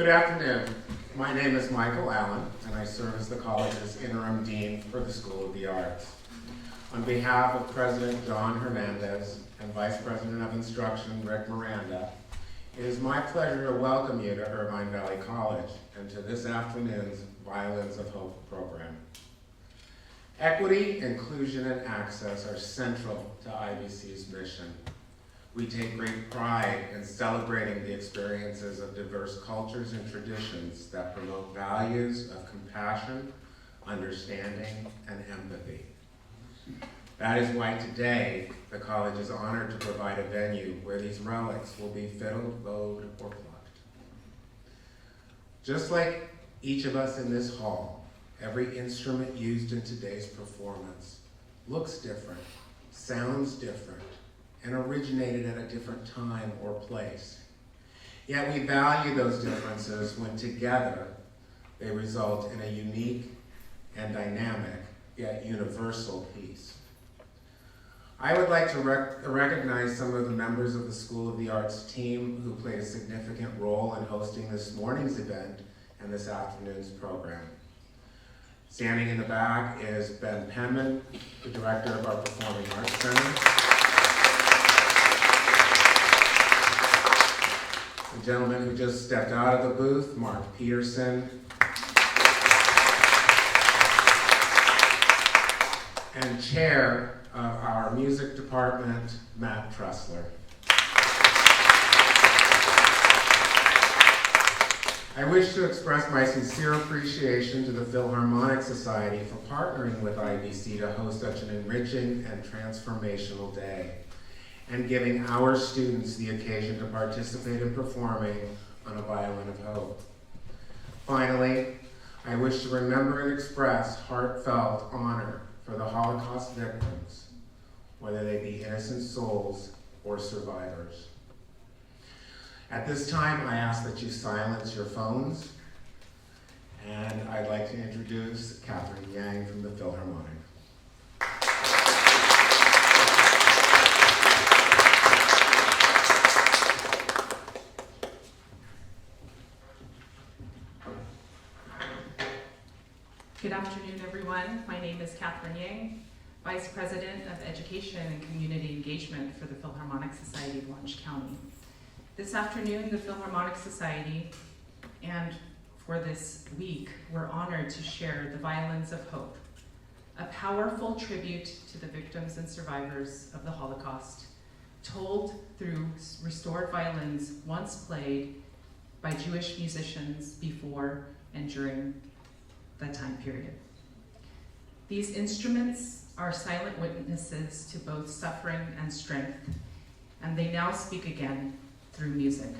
Good afternoon. My name is Michael Allen, and I serve as the college's interim dean for the School of the Arts. On behalf of President John Hernandez and Vice President of Instruction Rick Miranda, it is my pleasure to welcome you to Irvine Valley College and to this afternoon's Violins of Hope program. Equity, inclusion, and access are central to IVC's mission. We take great pride in celebrating the experiences of diverse cultures and traditions that promote values of compassion, understanding, and empathy. That is why today the college is honored to provide a venue where these relics will be fiddled, bowed, or plucked. Just like each of us in this hall, every instrument used in today's performance looks different, sounds different, and originated at a different time or place. Yet we value those differences when together they result in a unique and dynamic, yet universal piece. I would like to recognize some of the members of the School of the Arts team who played a significant role in hosting this morning's event and this afternoon's program. Standing in the back is Ben Penman, the director of our Performing Arts Center. The gentleman who just stepped out of the booth, Mark Peterson. And chair of our music department, Matt Tressler. I wish to express my sincere appreciation to the Philharmonic Society for partnering with IVC to host such an enriching and transformational day, and giving our students the occasion to participate in performing on a Violin of Hope. Finally, I wish to remember and express heartfelt honor for the Holocaust victims, whether they be innocent souls or survivors. At this time, I ask that you silence your phones, and I'd like to introduce Catherine Yang from the Philharmonic. Good afternoon, everyone. My name is Catherine Yang, Vice President of Education and Community Engagement for the Philharmonic Society of Orange County. This afternoon, the Philharmonic Society, and for this week, we're honored to share the Violins of Hope, a powerful tribute to the victims and survivors of the Holocaust, told through restored violins once played by Jewish musicians before and during that time period. These instruments are silent witnesses to both suffering and strength, and they now speak again through music.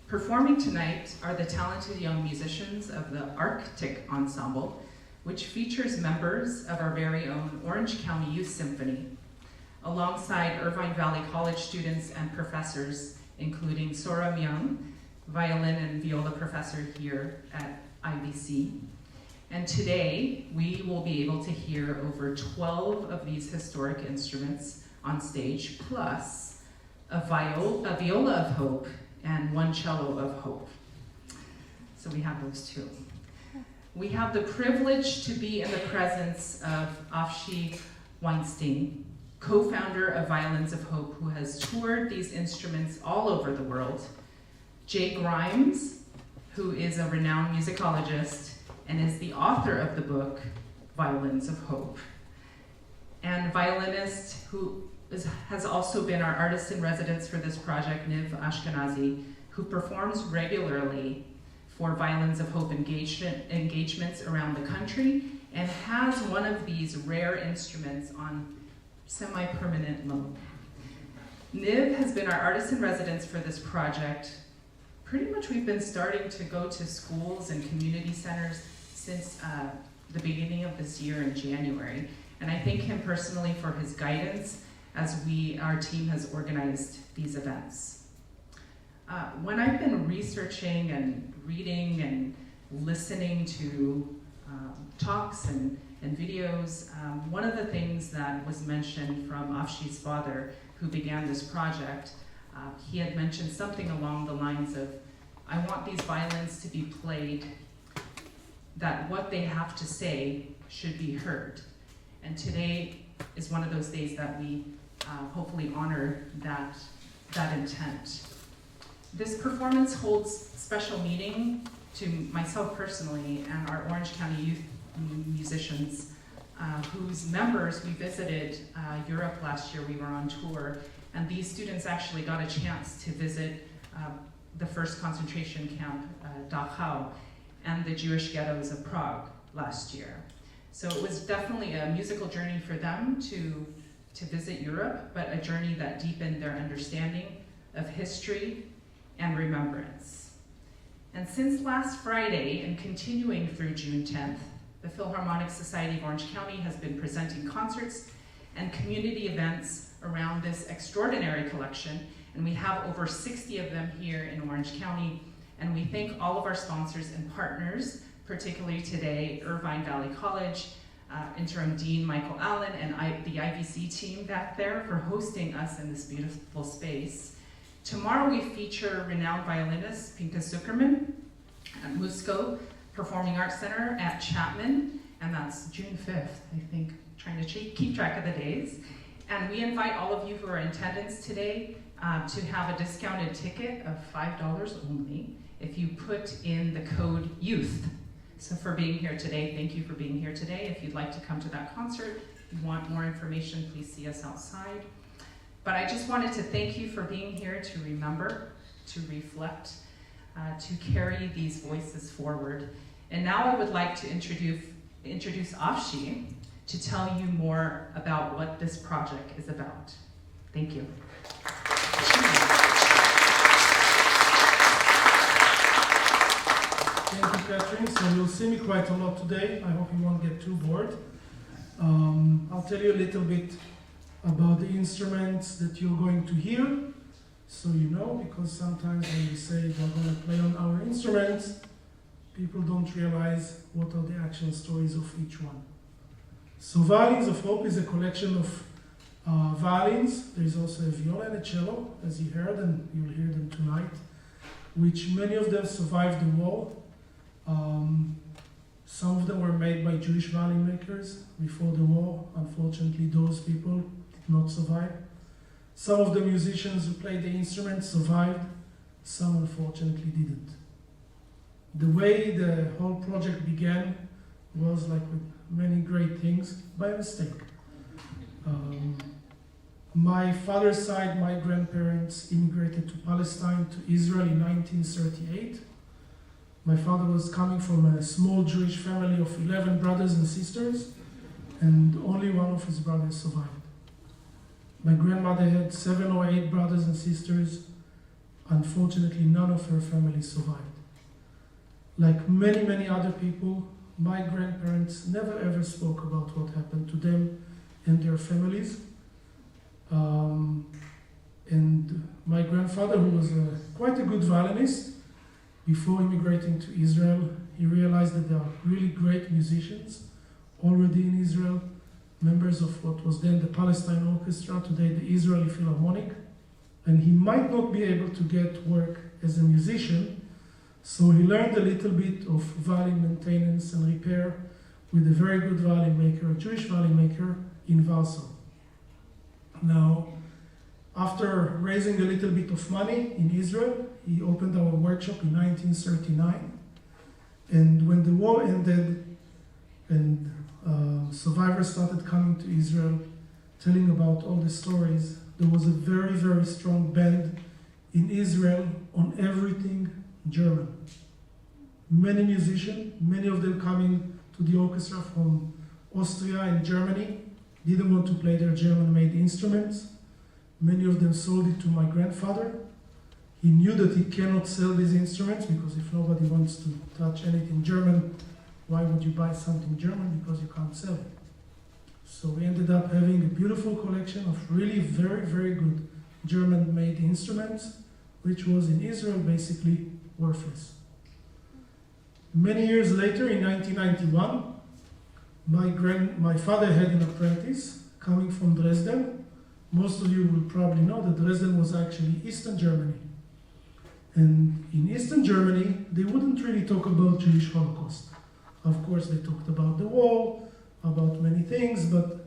Performing tonight are the talented young musicians of the Arctic Ensemble, which features members of our very own Orange County Youth Symphony, alongside Irvine Valley College students and professors, including Sora Myung, violin and viola professor here at IVC. And today, we will be able to hear over 12 of these historic instruments on stage, plus a viola of hope and one cello of hope. So we have those two. We have the privilege to be in the presence of Avshi Weinstein, co-founder of Violins of Hope, who has toured these instruments all over the world. Jay Grimes, who is a renowned musicologist and is the author of the book, Violins of Hope. And violinist who has also been our artist in residence for this project, Niv Ashkenazi, who performs regularly for Violins of Hope engagements around the country and has one of these rare instruments on semi-permanent loan. Niv has been our artist in residence for this project. Pretty much we've been starting to go to schools and community centers since the beginning of this year in January. And I thank him personally for his guidance as our team has organized these events. When I've been researching and reading and listening to talks and videos, one of the things that was mentioned from Avshi's father, who began this project, he had mentioned something along the lines of I want these violins to be played that what they have to say should be heard. And today is one of those days that we hopefully honor that intent. This performance holds special meaning to myself personally and our Orange County youth musicians whose members we visited Europe last year. We were on tour, and these students actually got a chance to visit the first concentration camp, Dachau, and the Jewish ghettos of Prague last year. So it was definitely a musical journey for them to visit Europe, but a journey that deepened their understanding of history and remembrance. And since last Friday and continuing through June 10th, the Philharmonic Society of Orange County has been presenting concerts and community events around this extraordinary collection, and we have over 60 of them here in Orange County, and we thank all of our sponsors and partners, particularly today, Irvine Valley College, Interim Dean Michael Allen, and the IVC team back there for hosting us in this beautiful space. Tomorrow we feature renowned violinist Pinka Zuckerman at Musco Performing Arts Center at Chapman, and that's June 5th, I think, trying to keep track of the days. And we invite all of you who are in attendance today to have a discounted ticket of $5 only if you put in the code YOUTH. So for being here today, thank you for being here today. If you'd like to come to that concert, if you want more information, please see us outside. But I just wanted to thank you for being here to remember, to reflect, to carry these voices forward. And now I would like to introduce Afshi to tell you more about what this project is about. Thank you. Thank you, Catherine. So you'll see me quite a lot today. I hope you won't get too bored. I'll tell you a little bit about the instruments that you're going to hear, so you know, because sometimes when we say we're going to play on our instruments, people don't realize what are the actual stories of each one. So Violins of Hope is a collection of violins. There's also a viola and a cello, as you heard, and you'll hear them tonight, which many of them survived the war. Some of them were made by Jewish violin makers before the war. Unfortunately, those people did not survive. Some of the musicians who played the instruments survived, some unfortunately didn't. The way the whole project began was like with many great things, by mistake. My father's side, my grandparents immigrated to Palestine, to Israel in 1938. My father was coming from a small Jewish family of 11 brothers and sisters, and only one of his brothers survived. My grandmother had 7 or 8 brothers and sisters. Unfortunately, none of her family survived. Like many, many other people, my grandparents never ever spoke about what happened to them and their families. And my grandfather, who was quite a good violinist, before immigrating to Israel, he realized that there are really great musicians already in Israel, members of what was then the Palestine Orchestra, today the Israeli Philharmonic, and he might not be able to get work as a musician, so he learned a little bit of violin maintenance and repair with a very good violin maker, a Jewish violin maker in Warsaw. Now, after raising a little bit of money in Israel, he opened our workshop in 1939. And when the war ended and survivors started coming to Israel, telling about all the stories, there was a very, very strong band in Israel on everything German. Many musicians, many of them coming to the orchestra from Austria and Germany, didn't want to play their German-made instruments. Many of them sold it to my grandfather. He knew that he cannot sell these instruments because if nobody wants to touch anything German, why would you buy something German? Because you can't sell it. So we ended up having a beautiful collection of really very, very good German-made instruments, which was in Israel basically worthless. Many years later, in 1991, my father had an apprentice coming from Dresden. Most of you will probably know that Dresden was actually Eastern Germany. And in Eastern Germany, they wouldn't really talk about Jewish Holocaust. Of course, they talked about the war, about many things, but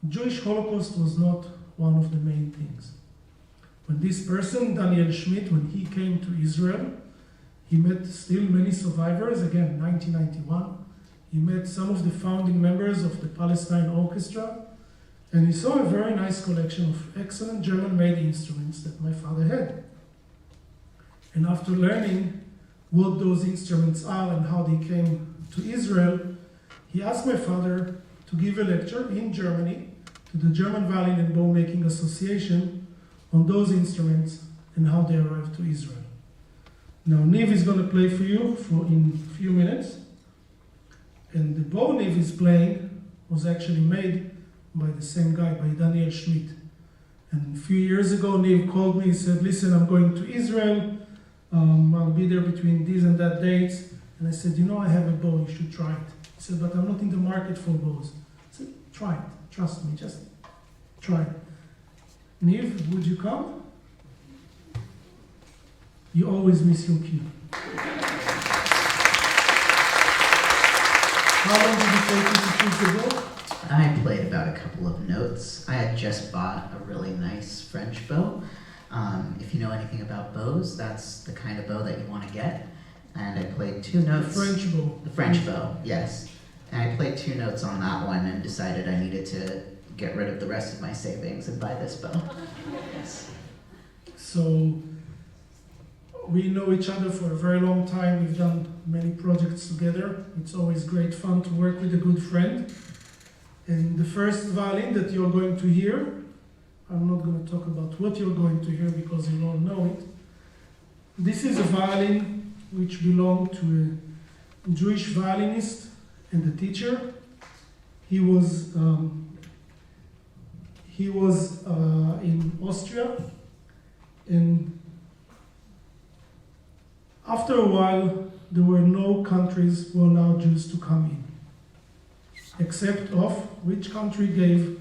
Jewish Holocaust was not one of the main things. When this person, Daniel Schmidt, when he came to Israel, he met still many survivors, again, 1991. He met some of the founding members of the Palestine Orchestra, and he saw a very nice collection of excellent German-made instruments that my father had. And after learning what those instruments are and how they came to Israel, he asked my father to give a lecture in Germany to the German Violin and Bow Making Association on those instruments and how they arrived to Israel. Now Niv is going to play for you in a few minutes. And the bow Niv is playing was actually made by the same guy, by Daniel Schmidt. And a few years ago, Niv called me and said, listen, I'm going to Israel. I'll be there between these and that dates. And I said, you know, I have a bow, you should try it. He said, but I'm not in the market for bows. I said, try it, trust me, just try it. Niv, would you come? You always miss your cue. How long did it take you to choose the bow? I played about a couple of notes. I had just bought a really nice French bow. If you know anything about bows, that's the kind of bow that you want to get. And I played 2 notes. The French bow. The French bow, yes. And I played 2 notes on that one and decided I needed to get rid of the rest of my savings and buy this bow. Yes. So we know each other for a very long time. We've done many projects together. It's always great fun to work with a good friend. And the first violin that you're going to hear, I'm not going to talk about what you're going to hear because you all know it. This is a violin which belonged to a Jewish violinist and a teacher. He was in Austria, and after a while, there were no countries who allowed Jews to come in, except of which country gave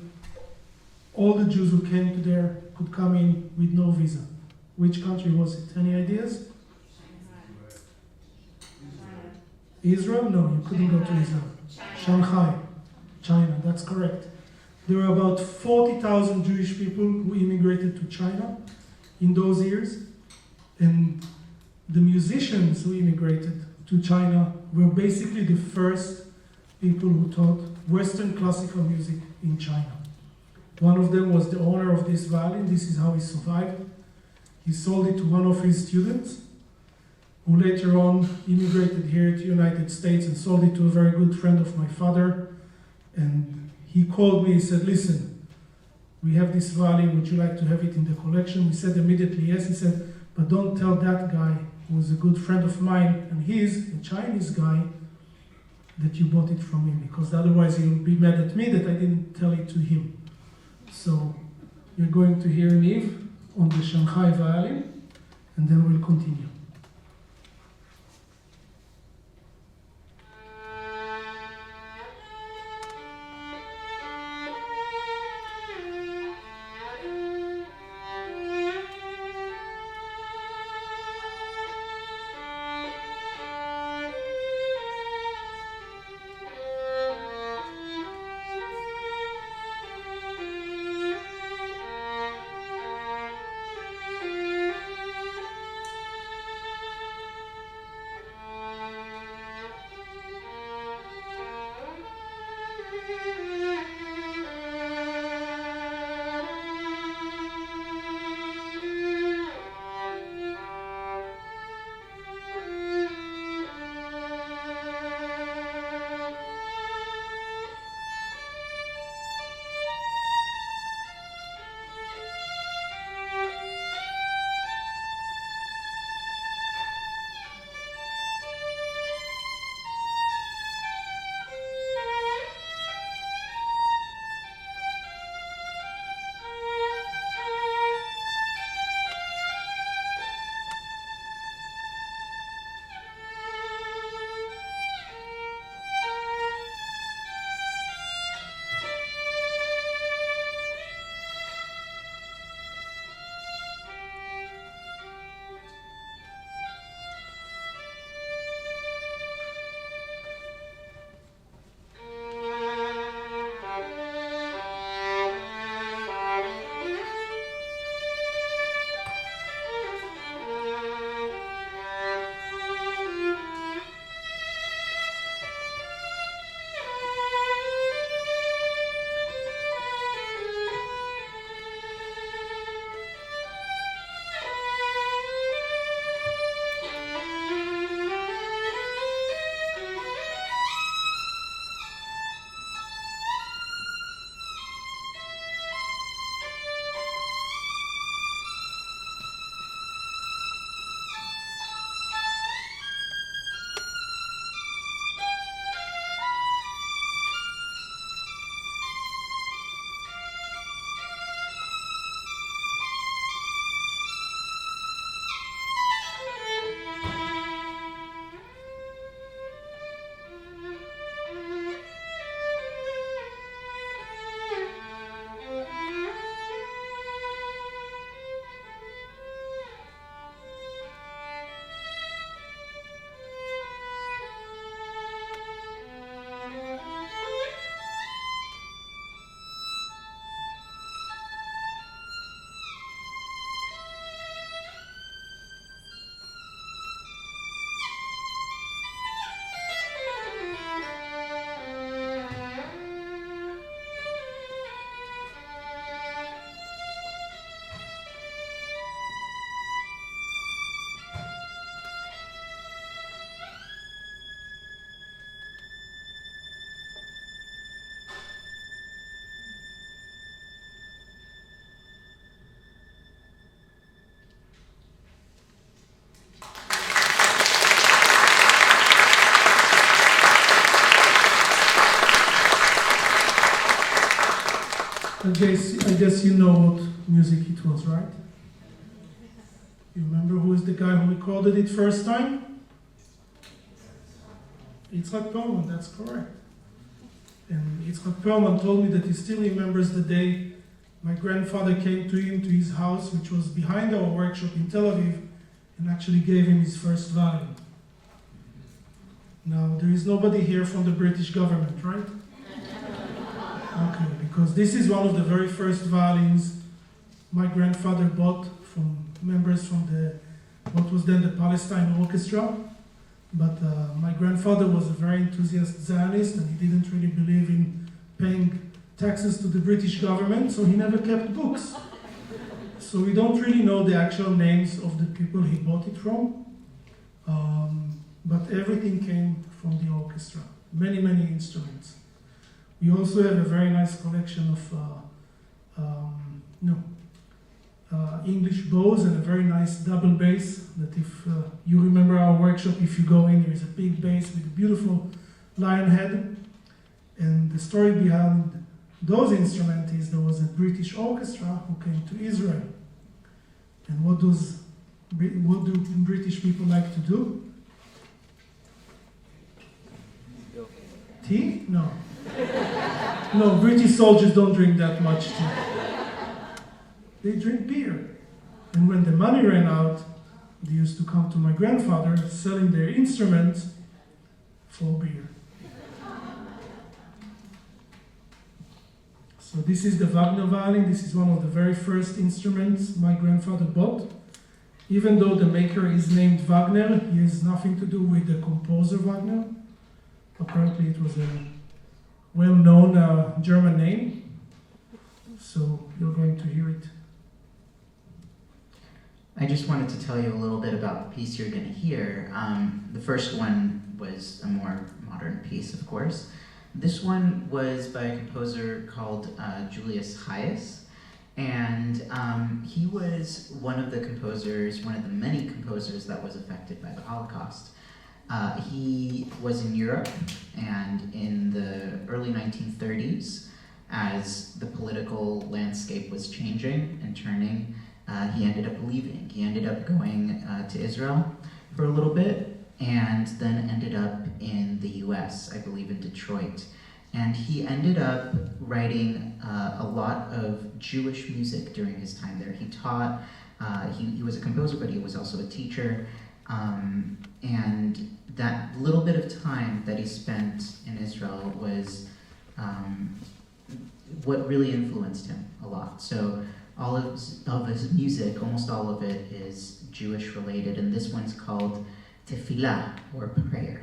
all the Jews who came to there could come in with no visa. Which country was it? Any ideas? Israel? No, you couldn't go to Israel. Shanghai, China, that's correct. There were about 40,000 Jewish people who immigrated to China in those years, and the musicians who immigrated to China were basically the first people who taught Western classical music in China. One of them was the owner of this violin. This is how he survived. He sold it to one of his students, who later on immigrated here to the United States and sold it to a very good friend of my father. And he called me and said, listen, we have this violin, would you like to have it in the collection? We said immediately yes. He said, but don't tell that guy, who was a good friend of mine, and he's a Chinese guy, that you bought it from him, because otherwise he'll be mad at me that I didn't tell it to him. So you're going to hear Niv on the Shanghai violin, and then we'll continue. I guess you know what music it was, right? You remember who is the guy who recorded it first time? Yitzhak Perlman, that's correct. And Yitzhak Perlman told me that he still remembers the day my grandfather came to him, to his house, which was behind our workshop in Tel Aviv, and actually gave him his first violin. Now, there is nobody here from the British government, right? Okay, because this is one of the very first violins my grandfather bought from members from what was then the Palestine Orchestra. But my grandfather was a very enthusiastic Zionist, and he didn't really believe in paying taxes to the British government, so he never kept books. So we don't really know the actual names of the people he bought it from, but everything came from the orchestra, many, many instruments. We also have a very nice collection of English bows and a very nice double bass that if you remember our workshop, if you go in, there is a big bass with a beautiful lion head. And the story behind those instruments is there was a British orchestra who came to Israel. And what do British people like to do? Tea? No. No, British soldiers don't drink that much tea. They drink beer. And when the money ran out, they used to come to my grandfather selling their instruments for beer. So this is the Wagner violin. This is one of the very first instruments my grandfather bought. Even though the maker is named Wagner, he has nothing to do with the composer Wagner. Apparently it was a well-known German name. So you're going to hear it. I just wanted to tell you a little bit about the piece you're going to hear. The first one was a more modern piece, of course. This one was by a composer called Julius Hayes, and he was one of the many composers that was affected by the Holocaust. He was in Europe, and in the early 1930s, as the political landscape was changing and turning, he ended up leaving. He ended up going to Israel for a little bit, and then ended up in the US, I believe in Detroit. And he ended up writing a lot of Jewish music during his time there. He taught, he was a composer, but he was also a teacher. And that little bit of time that he spent in Israel was what really influenced him a lot. So all of his music, almost all of it, is Jewish related, and this one's called Tefillah, or prayer.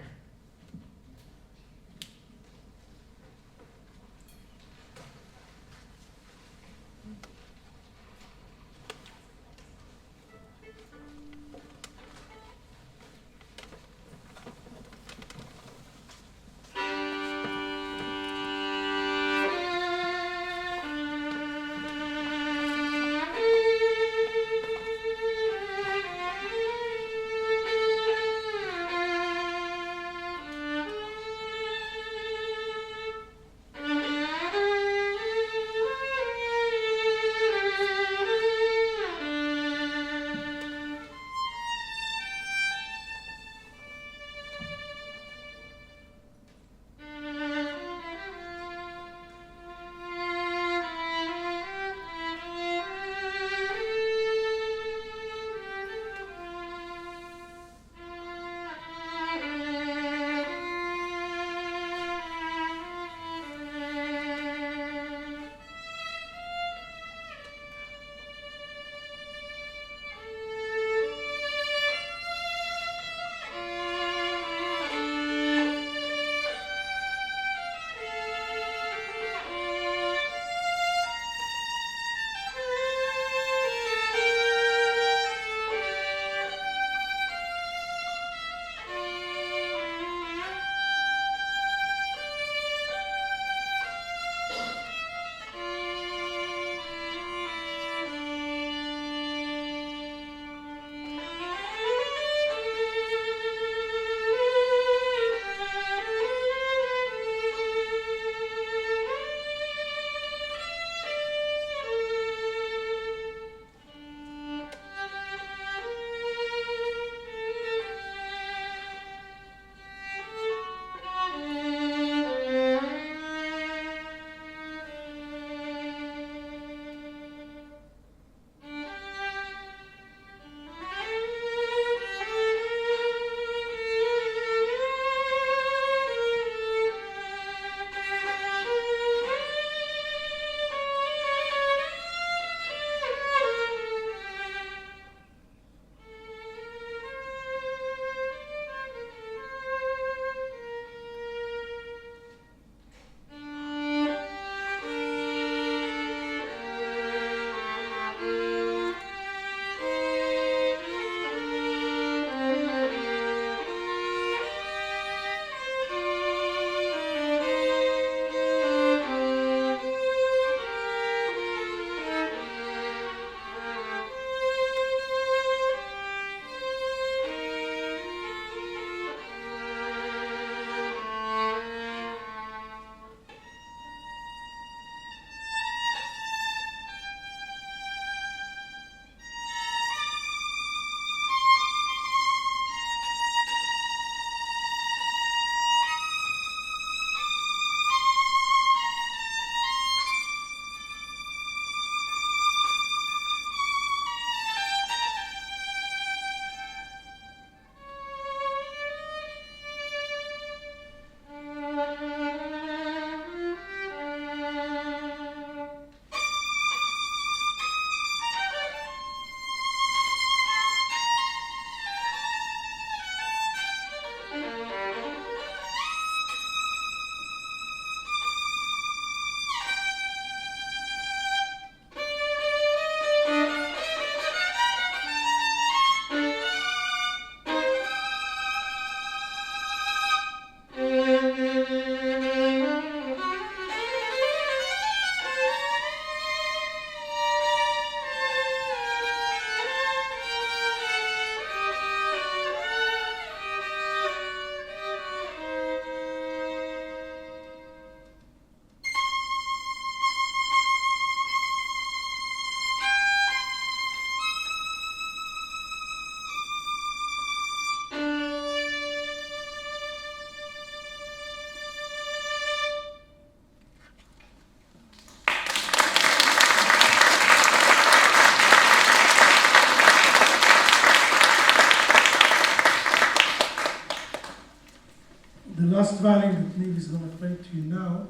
last violin that Niv is going to play to you now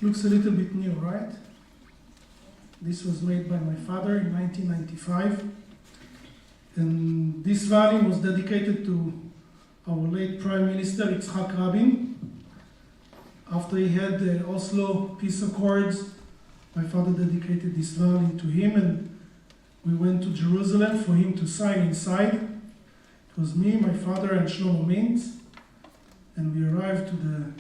looks a little bit new, right? This was made by my father in 1995. And this violin was dedicated to our late Prime Minister Yitzhak Rabin. After he had the Oslo peace accords, my father dedicated this violin to him, and we went to Jerusalem for him to sign inside. It was me, my father, and Shlomo Mintz. And we arrived to the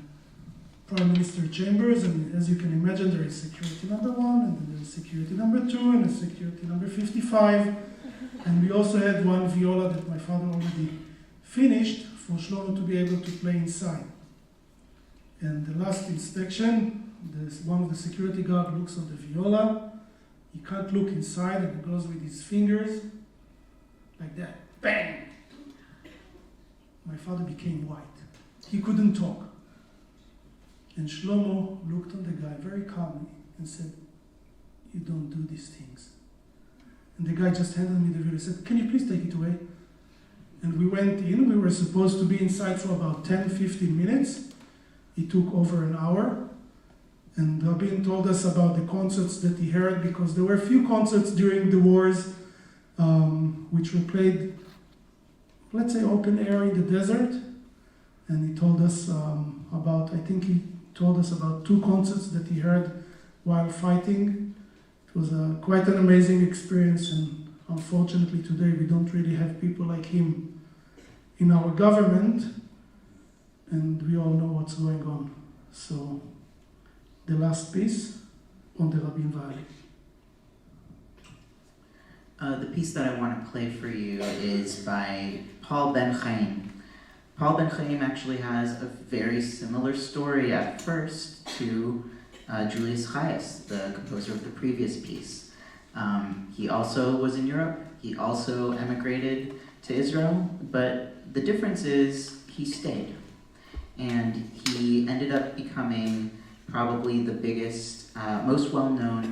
Prime Minister chambers, and as you can imagine, there is security number 1, and then there is security number 2, and a security number 55. And we also had one viola that my father already finished for Shlomo to be able to play inside. And the last inspection, one of the security guard looks at the viola. He can't look inside, and he goes with his fingers like that. Bang! My father became white. He couldn't talk. And Shlomo looked on the guy very calmly and said, "You don't do these things." And the guy just handed me the viola and said, "Can you please take it away?" And we went in. We were supposed to be inside for about 10-15 minutes. It took over an hour. And Rabin told us about the concerts that he heard, because there were a few concerts during the wars which were played, let's say, open air in the desert. And he told us he told us about 2 concerts that he heard while fighting. It was quite an amazing experience, and unfortunately today we don't really have people like him in our government, and we all know what's going on. So, the last piece on the Rabin violin. The piece that I want to play for you is by Paul Ben Chaim. Paul Ben Chaim actually has a very similar story at first to Julius Chayes, the composer of the previous piece. He also was in Europe. He also emigrated to Israel, but the difference is he stayed. And he ended up becoming probably the biggest, most well-known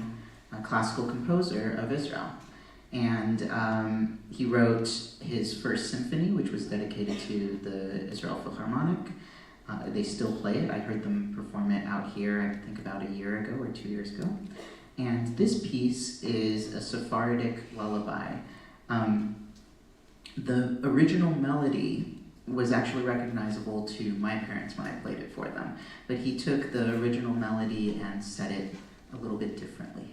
classical composer of Israel. And he wrote his first symphony, which was dedicated to the Israel Philharmonic. They still play it. I heard them perform it out here, I think about a year ago or 2 years ago. And this piece is a Sephardic lullaby. The original melody was actually recognizable to my parents when I played it for them, but he took the original melody and set it a little bit differently.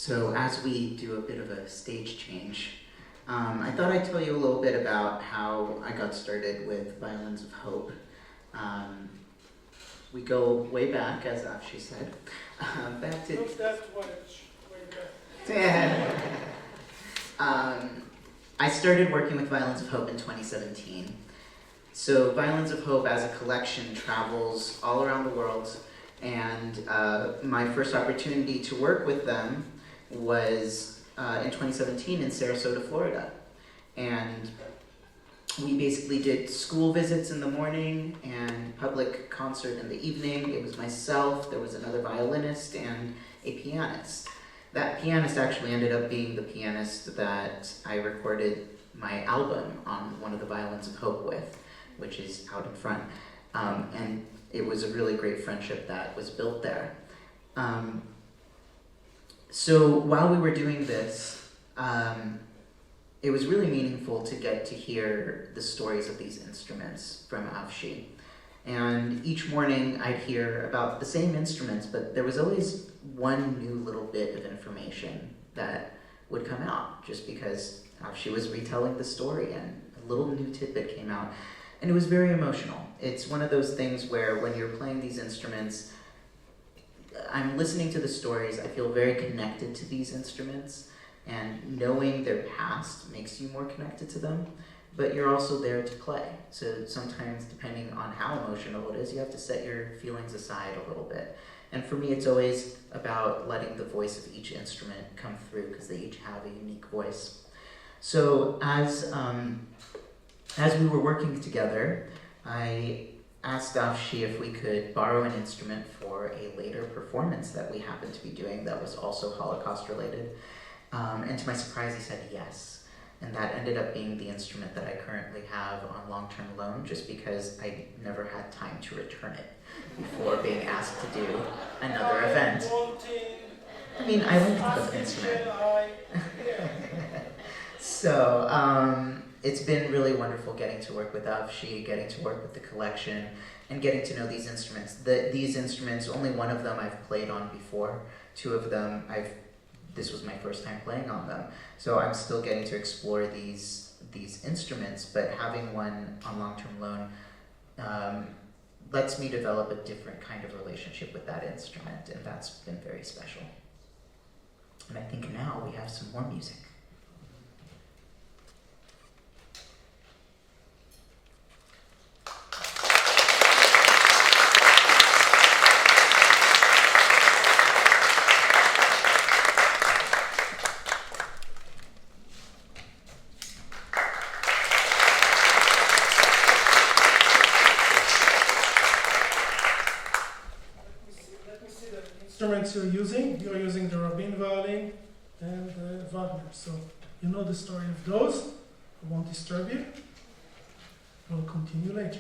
So as we do a bit of a stage change, I thought I'd tell you a little bit about how I got started with Violins of Hope. We go way back, as Afshi said, back to... Look that way back. I started working with Violins of Hope in 2017. So Violins of Hope as a collection travels all around the world, and my first opportunity to work with them was in 2017 in Sarasota, Florida. And we basically did school visits in the morning and public concert in the evening. It was myself, there was another violinist, and a pianist. That pianist actually ended up being the pianist that I recorded my album on one of the Violins of Hope with, which is out in front. And it was a really great friendship that was built there. So while we were doing this, it was really meaningful to get to hear the stories of these instruments from Afshi. And each morning I'd hear about the same instruments, but there was always one new little bit of information that would come out just because Afshi was retelling the story and a little new tidbit came out. And it was very emotional. It's one of those things where when you're playing these instruments, I'm listening to the stories, I feel very connected to these instruments, and knowing their past makes you more connected to them, but you're also there to play. So sometimes, depending on how emotional it is, you have to set your feelings aside a little bit. And for me, it's always about letting the voice of each instrument come through, because they each have a unique voice. So as we were working together, I asked Afshi if we could borrow an instrument for a later performance that we happened to be doing that was also Holocaust related. And to my surprise, he said yes. And that ended up being the instrument that I currently have on long-term loan, just because I never had time to return it before being asked to do another event. I mean, I like the instrument. So it's been really wonderful getting to work with Afshi, getting to work with the collection, and getting to know these instruments. These instruments, only one of them I've played on before. Two of them this was my first time playing on them. So I'm still getting to explore these instruments, but having one on long-term loan lets me develop a different kind of relationship with that instrument, and that's been very special. And I think now we have some more music. Instruments you're using the Rabin violin and Wagner. So you know the story of those. I won't disturb you. We'll continue later.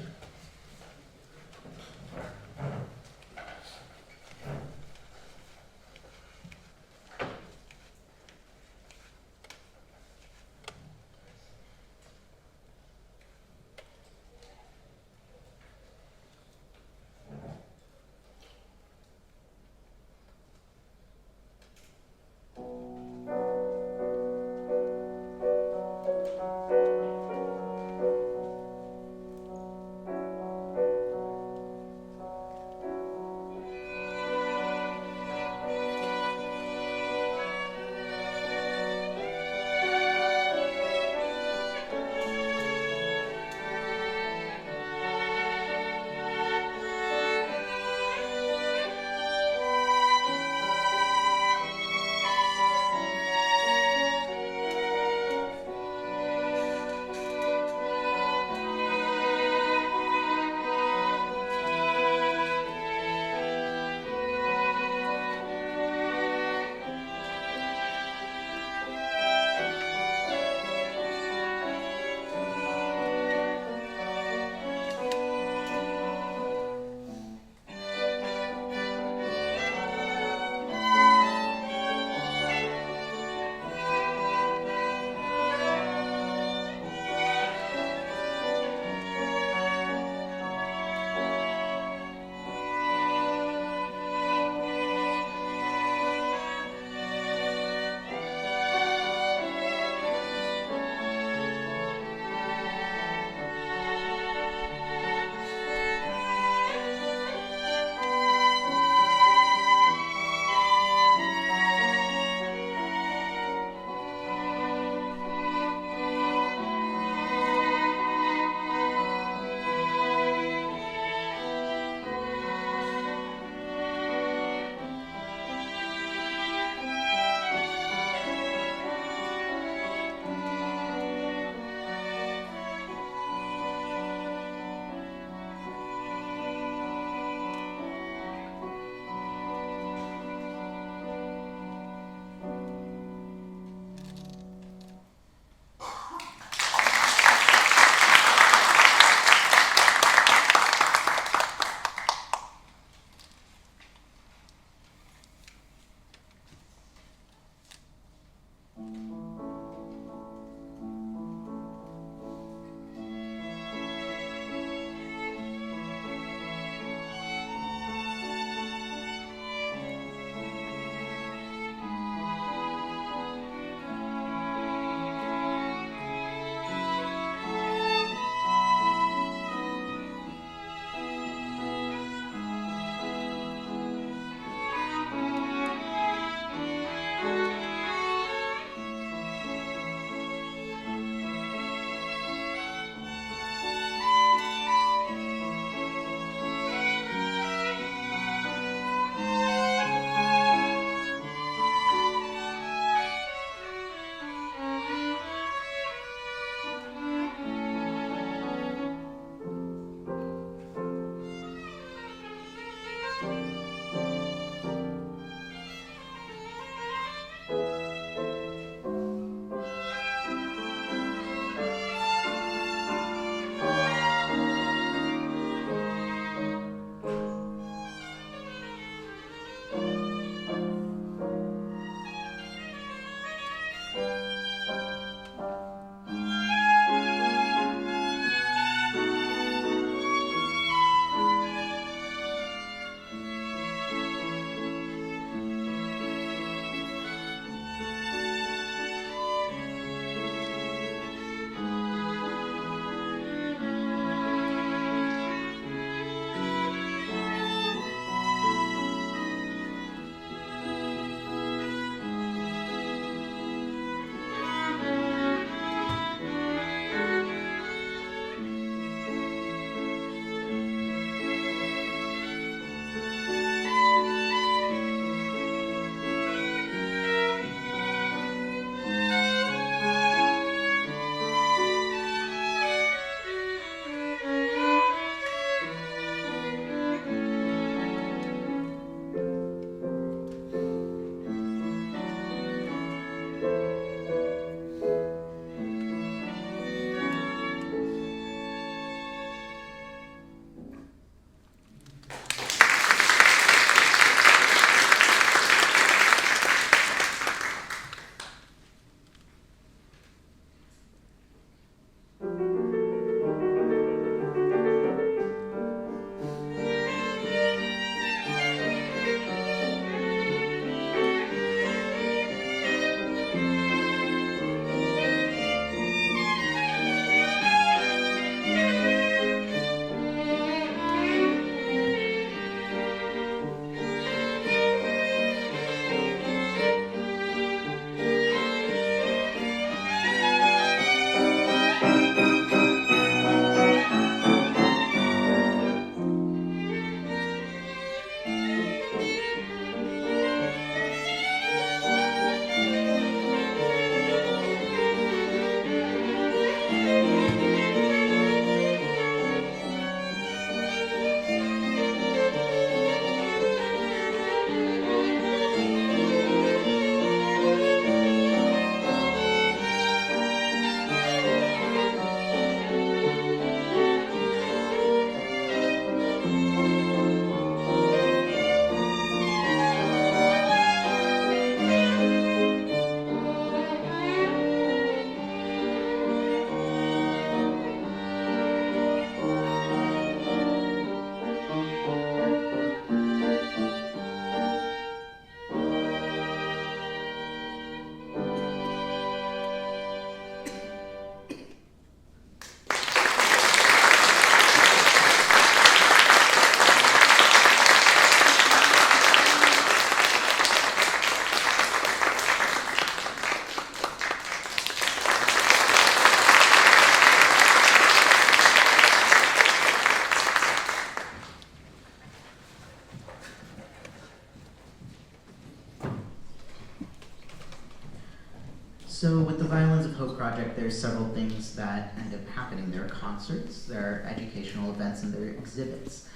project, there's several things that end up happening. There are concerts, there are educational events, and there are exhibits.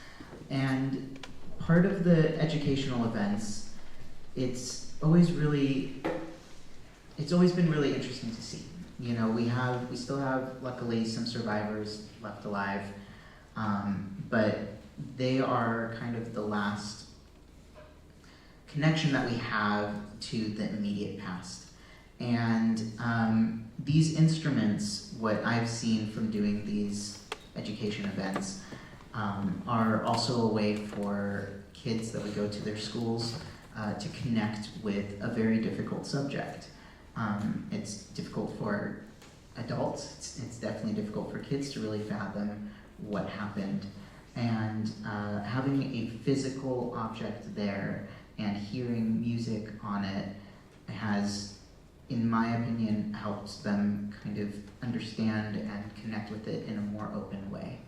And part of the educational events, it's always been really interesting to see. You know, we still have, luckily, some survivors left alive, but they are kind of the last connection that we have to the immediate past. And these instruments, what I've seen from doing these education events, are also a way for kids that we go to their schools to connect with a very difficult subject. It's difficult for adults, it's definitely difficult for kids to really fathom what happened. And having a physical object there and hearing music on it has, in my opinion, helped them kind of understand and connect with it in a more open way.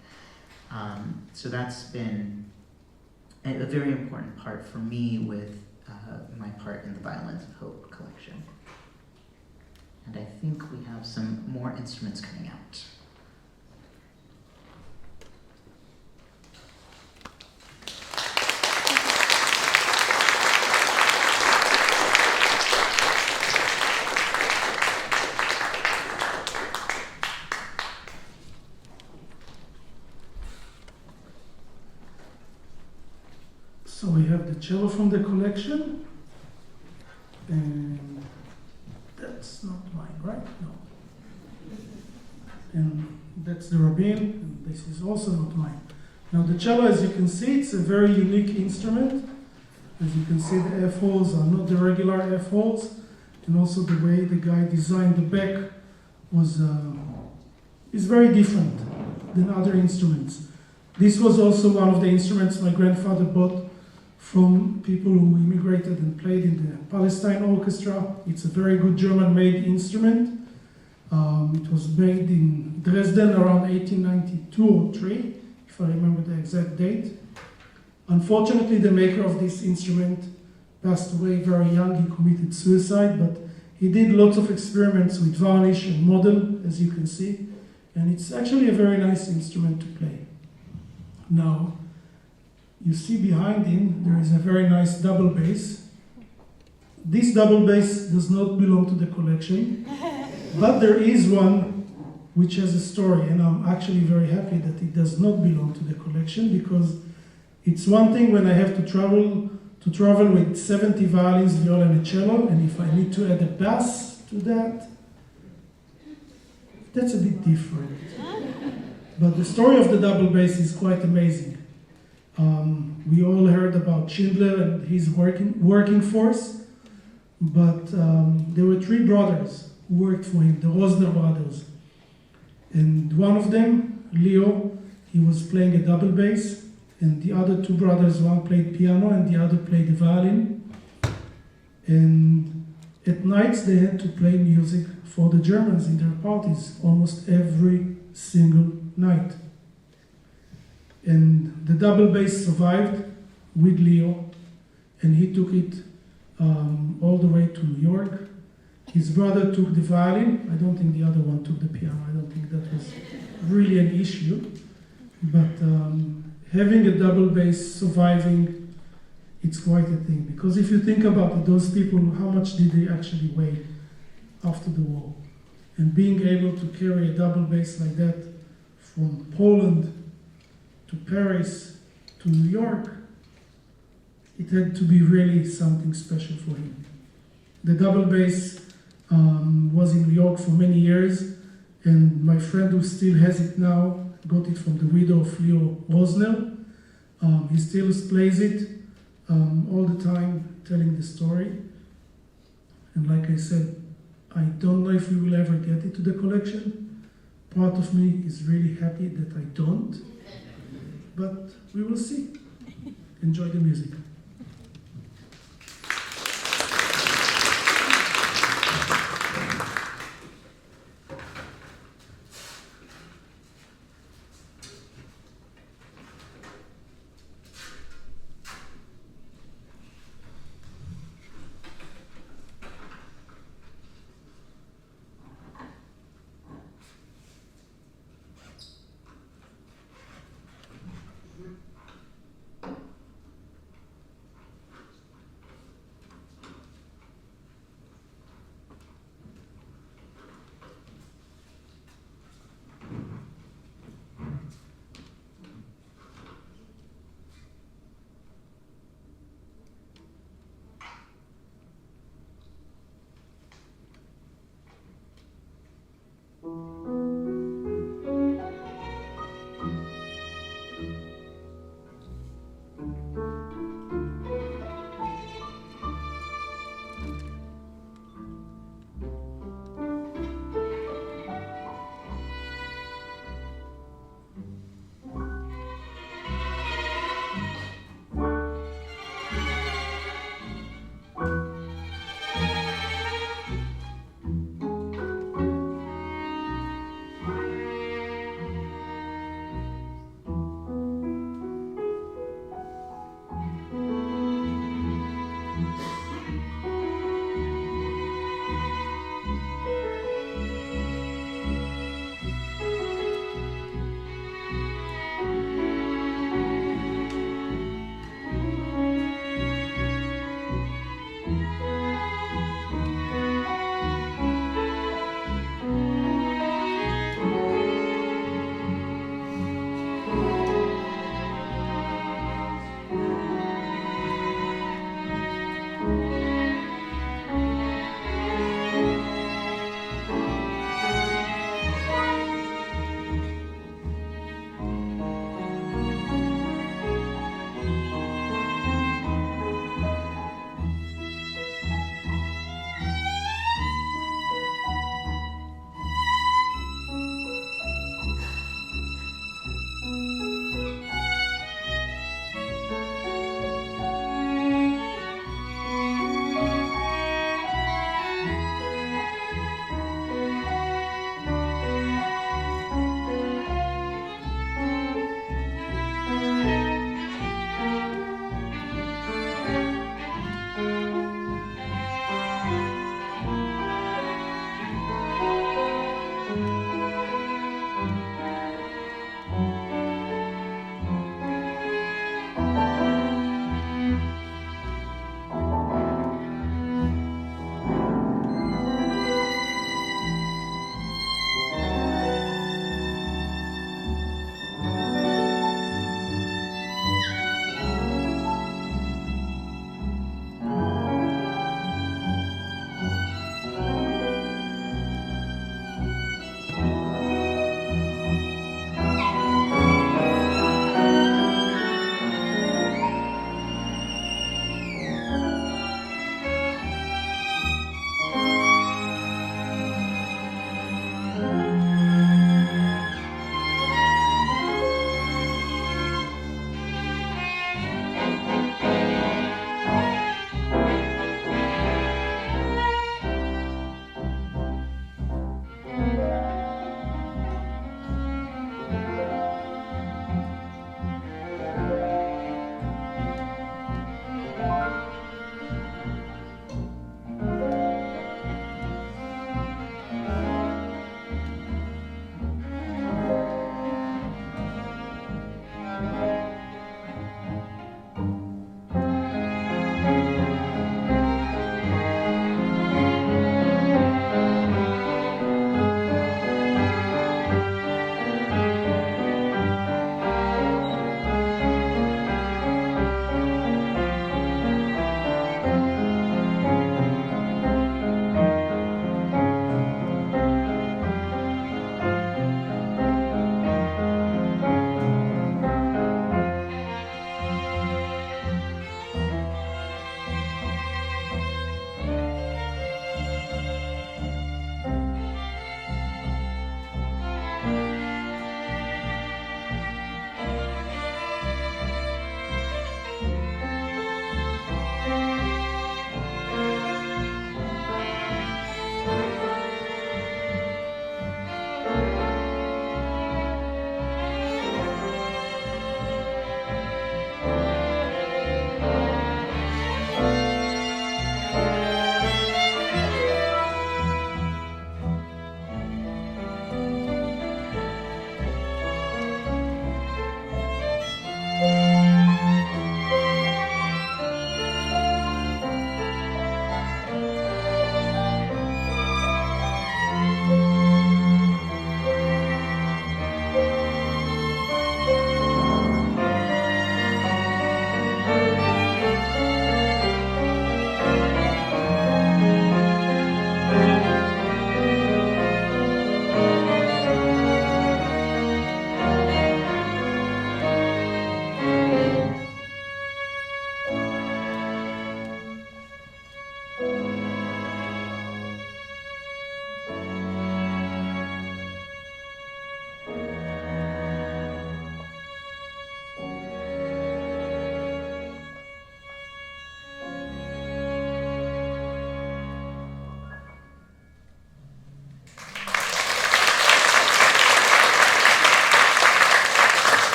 So that's been a very important part for me with my part in the Violins of Hope collection. And I think we have some more instruments coming out. So we have the cello from the collection, and that's not mine, right? No. And that's the Rabin, and this is also not mine. Now the cello, as you can see, it's a very unique instrument. As you can see, the F-holes are not the regular F-holes, and also the way the guy designed the back is very different than other instruments. This was also one of the instruments my grandfather bought from people who immigrated and played in the Palestine orchestra. It's a very good German-made instrument. It was made in Dresden around 1892 or 3, if I remember the exact date. Unfortunately, the maker of this instrument passed away very young. He committed suicide, but he did lots of experiments with varnish and model, as you can see, and it's actually a very nice instrument to play. Now, you see behind him, there is a very nice double bass. This double bass does not belong to the collection, but there is one which has a story, and I'm actually very happy that it does not belong to the collection, because it's one thing when I have to travel with 70 violins, viola, and a cello, and if I need to add a bass to that, that's a bit different. But the story of the double bass is quite amazing. We all heard about Schindler and his working force, but there were 3 brothers who worked for him, the Rosner brothers. And one of them, Leo, he was playing a double bass, and the other 2 brothers, one played piano and the other played the violin. And at nights they had to play music for the Germans in their parties almost every single night. And the double bass survived with Leo, and he took it all the way to New York. His brother took the violin. I don't think the other one took the piano. I don't think that was really an issue. But having a double bass surviving, it's quite a thing. Because if you think about it, those people, how much did they actually weigh after the war? And being able to carry a double bass like that from Poland to Paris to New York, it had to be really something special for him. The double bass was in New York for many years, and my friend who still has it now got it from the widow of Leo Rosner. He still plays it all the time, telling the story. And like I said, I don't know if we will ever get it to the collection. Part of me is really happy that I don't, but we will see. Enjoy the music.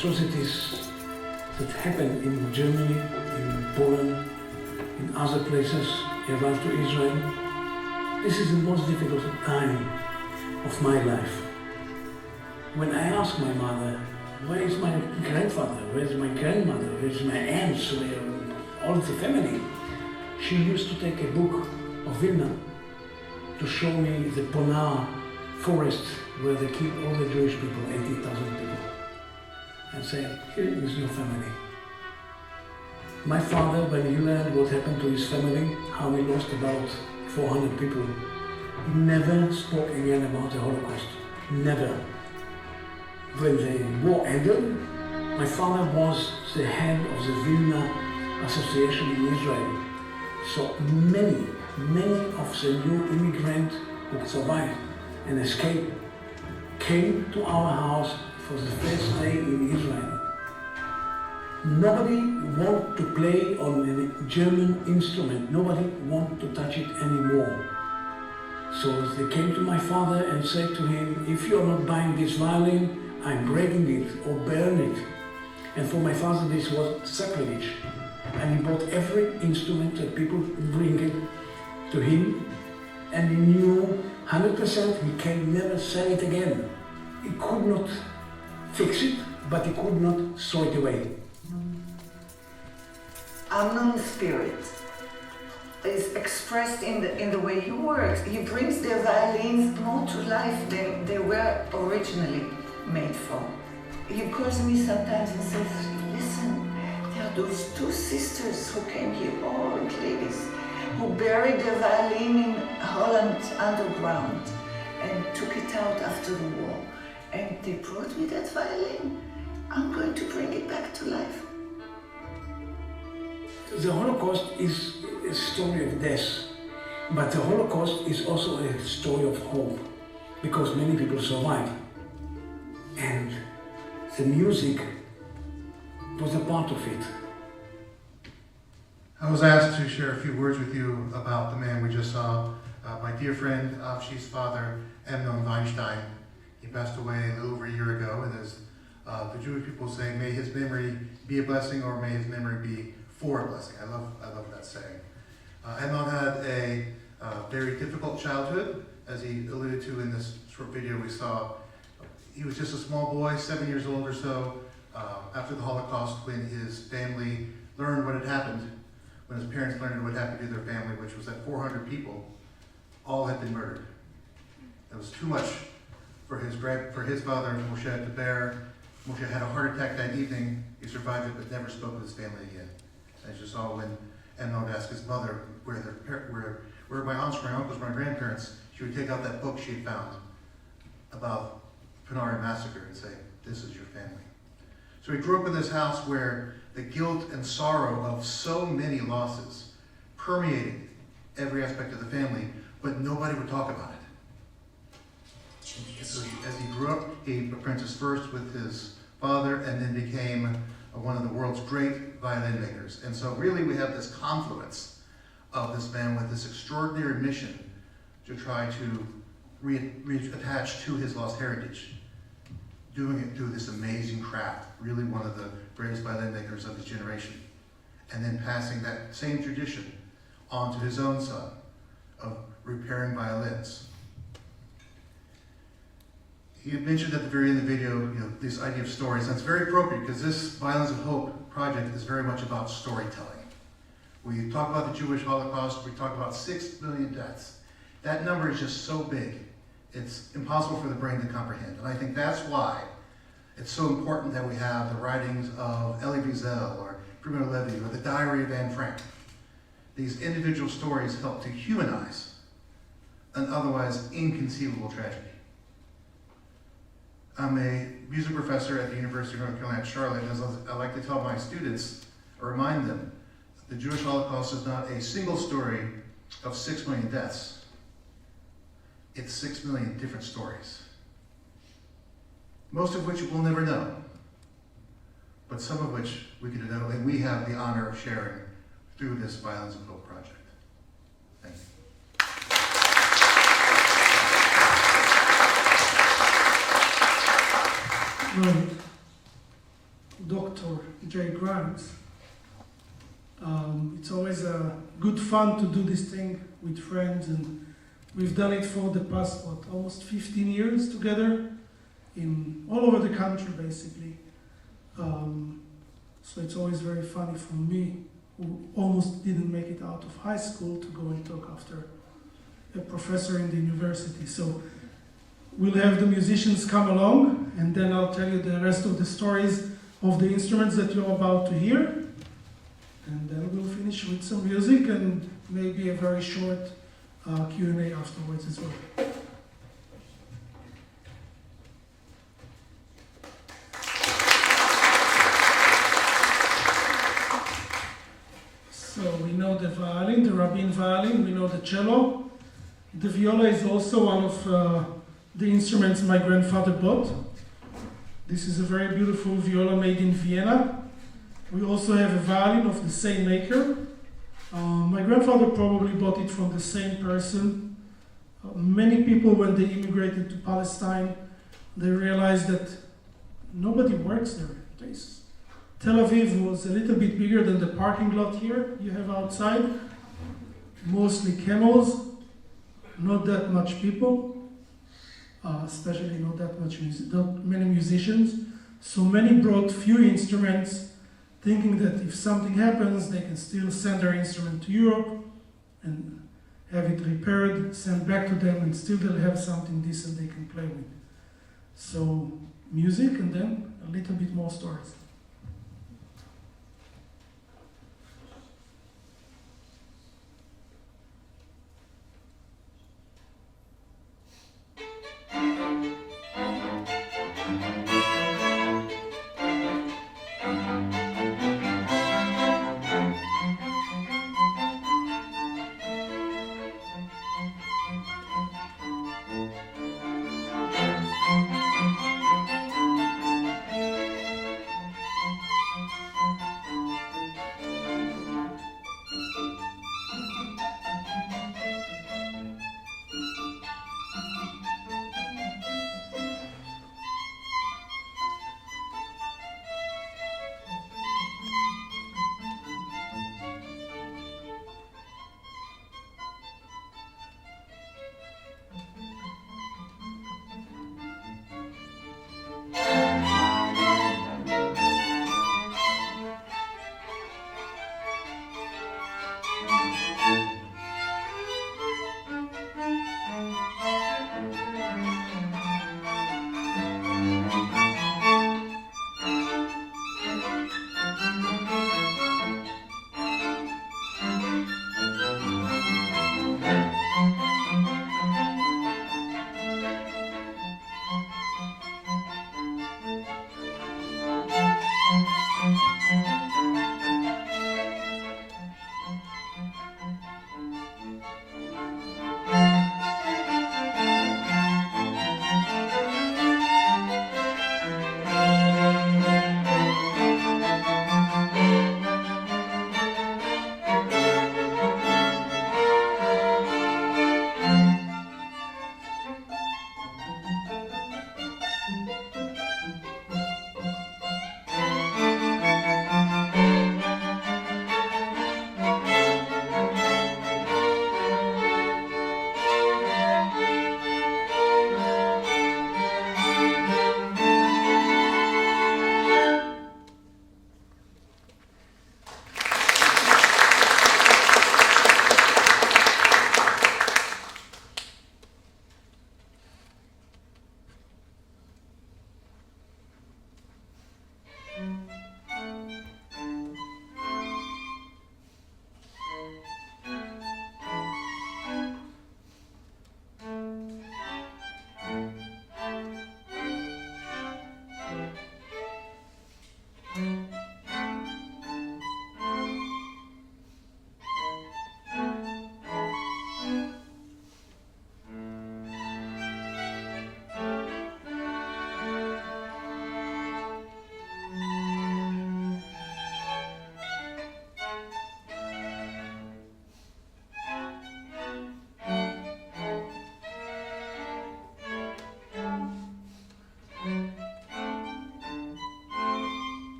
atrocities that happened in Germany, in Poland, in other places, arrived to Israel. This is the most difficult time of my life. When I ask my mother, where is my grandfather, where is my grandmother, where is my aunts, where all the family, she used to take a book of Vilna to show me the Ponar forest where they keep all the Jewish people, 80,000 people, and say, here is your family. My father, when he learned what happened to his family, how he lost about 400 people, he never spoke again about the Holocaust. Never. When the war ended, my father was the head of the Vilna Association in Israel. So many of the new immigrants who survived and escaped came to our house for the first day in Israel. Nobody wanted to play on a German instrument. Nobody wanted to touch it anymore. So they came to my father and said to him, if you're not buying this violin, I'm breaking it or burn it. And for my father this was sacrilege. And he bought every instrument that people bring it to him, and he knew 100% he can never sell it again. He could not fix it, but he could not throw it away. Amnon's spirit is expressed in the way he works. He brings the violins more to life than they were originally made for. He calls me sometimes and says, listen, there are those two sisters who came here, old ladies, who buried the violin in Holland underground and took it out after the war. And they brought me that violin. I'm going to bring it back to life. The Holocaust is a story of death, but the Holocaust is also a story of hope, because many people survived. And the music was a part of it. I was asked to share a few words with you about the man we just saw, my dear friend Avshi's father, Amnon Weinstein. He passed away a little over a year ago, and as the Jewish people say, may his memory be a blessing, or may his memory be for a blessing. I love that saying. Amnon had a very difficult childhood, as he alluded to in this short video we saw. He was just a small boy, 7 years old or so, after the Holocaust, when his family learned what had happened, when his parents learned what happened to their family, which was that 400 people all had been murdered. It was too much for his father, Moshe, to bear. Moshe had a heart attack that evening. He survived it, but never spoke with his family again. As you saw when Amnon asked his mother where my aunts, my uncles, my grandparents, she would take out that book she had found about Panari massacre and say, this is your family. So he grew up in this house where the guilt and sorrow of so many losses permeated every aspect of the family, but nobody would talk about it. So as he grew up, he apprenticed first with his father and then became one of the world's great violin makers. And so really we have this confluence of this man with this extraordinary mission to try to reattach to his lost heritage, doing it through this amazing craft, really one of the greatest violin makers of his generation, and then passing that same tradition on to his own son of repairing violins. He had mentioned at the very end of the video, this idea of stories, and it's very appropriate because this Violins of Hope project is very much about storytelling. We talk about the Jewish Holocaust, we talk about 6 million deaths. That number is just so big, it's impossible for the brain to comprehend. And I think that's why it's so important that we have the writings of Elie Wiesel or Primo Levi or the Diary of Anne Frank. These individual stories help to humanize an otherwise inconceivable tragedy. I'm a music professor at the University of North Carolina at Charlotte, and as I like to tell my students, or remind them, the Jewish Holocaust is not a single story of 6 million deaths. It's 6 million different stories, most of which we'll never know, but some of which we could know, and we have the honor of sharing through this Violins of Hope project. Thank you. Well, Dr. Jay Grimes. It's always good fun to do this thing with friends, and we've done it for the past, almost 15 years together in all over the country, basically. So it's always very funny for me, who almost didn't make it out of high school, to go and talk after a professor in the university. So we'll have the musicians come along, and then I'll tell you the rest of the stories of the instruments that you're about to hear. And then we'll finish with some music and maybe a very short Q&A afterwards as well. So we know the violin, the rabbin violin, we know the cello. The viola is also one of the instruments my grandfather bought. This is a very beautiful viola made in Vienna. We also have a violin of the same maker. My grandfather probably bought it from the same person. Many people, when they immigrated to Palestine, they realized that nobody works there. Tel Aviv was a little bit bigger than the parking lot here you have outside. Mostly camels, not that much people, especially not many musicians. So many brought few instruments, thinking that if something happens, they can still send their instrument to Europe and have it repaired, sent back to them, and still they'll have something decent they can play with. So music, and then a little bit more stories.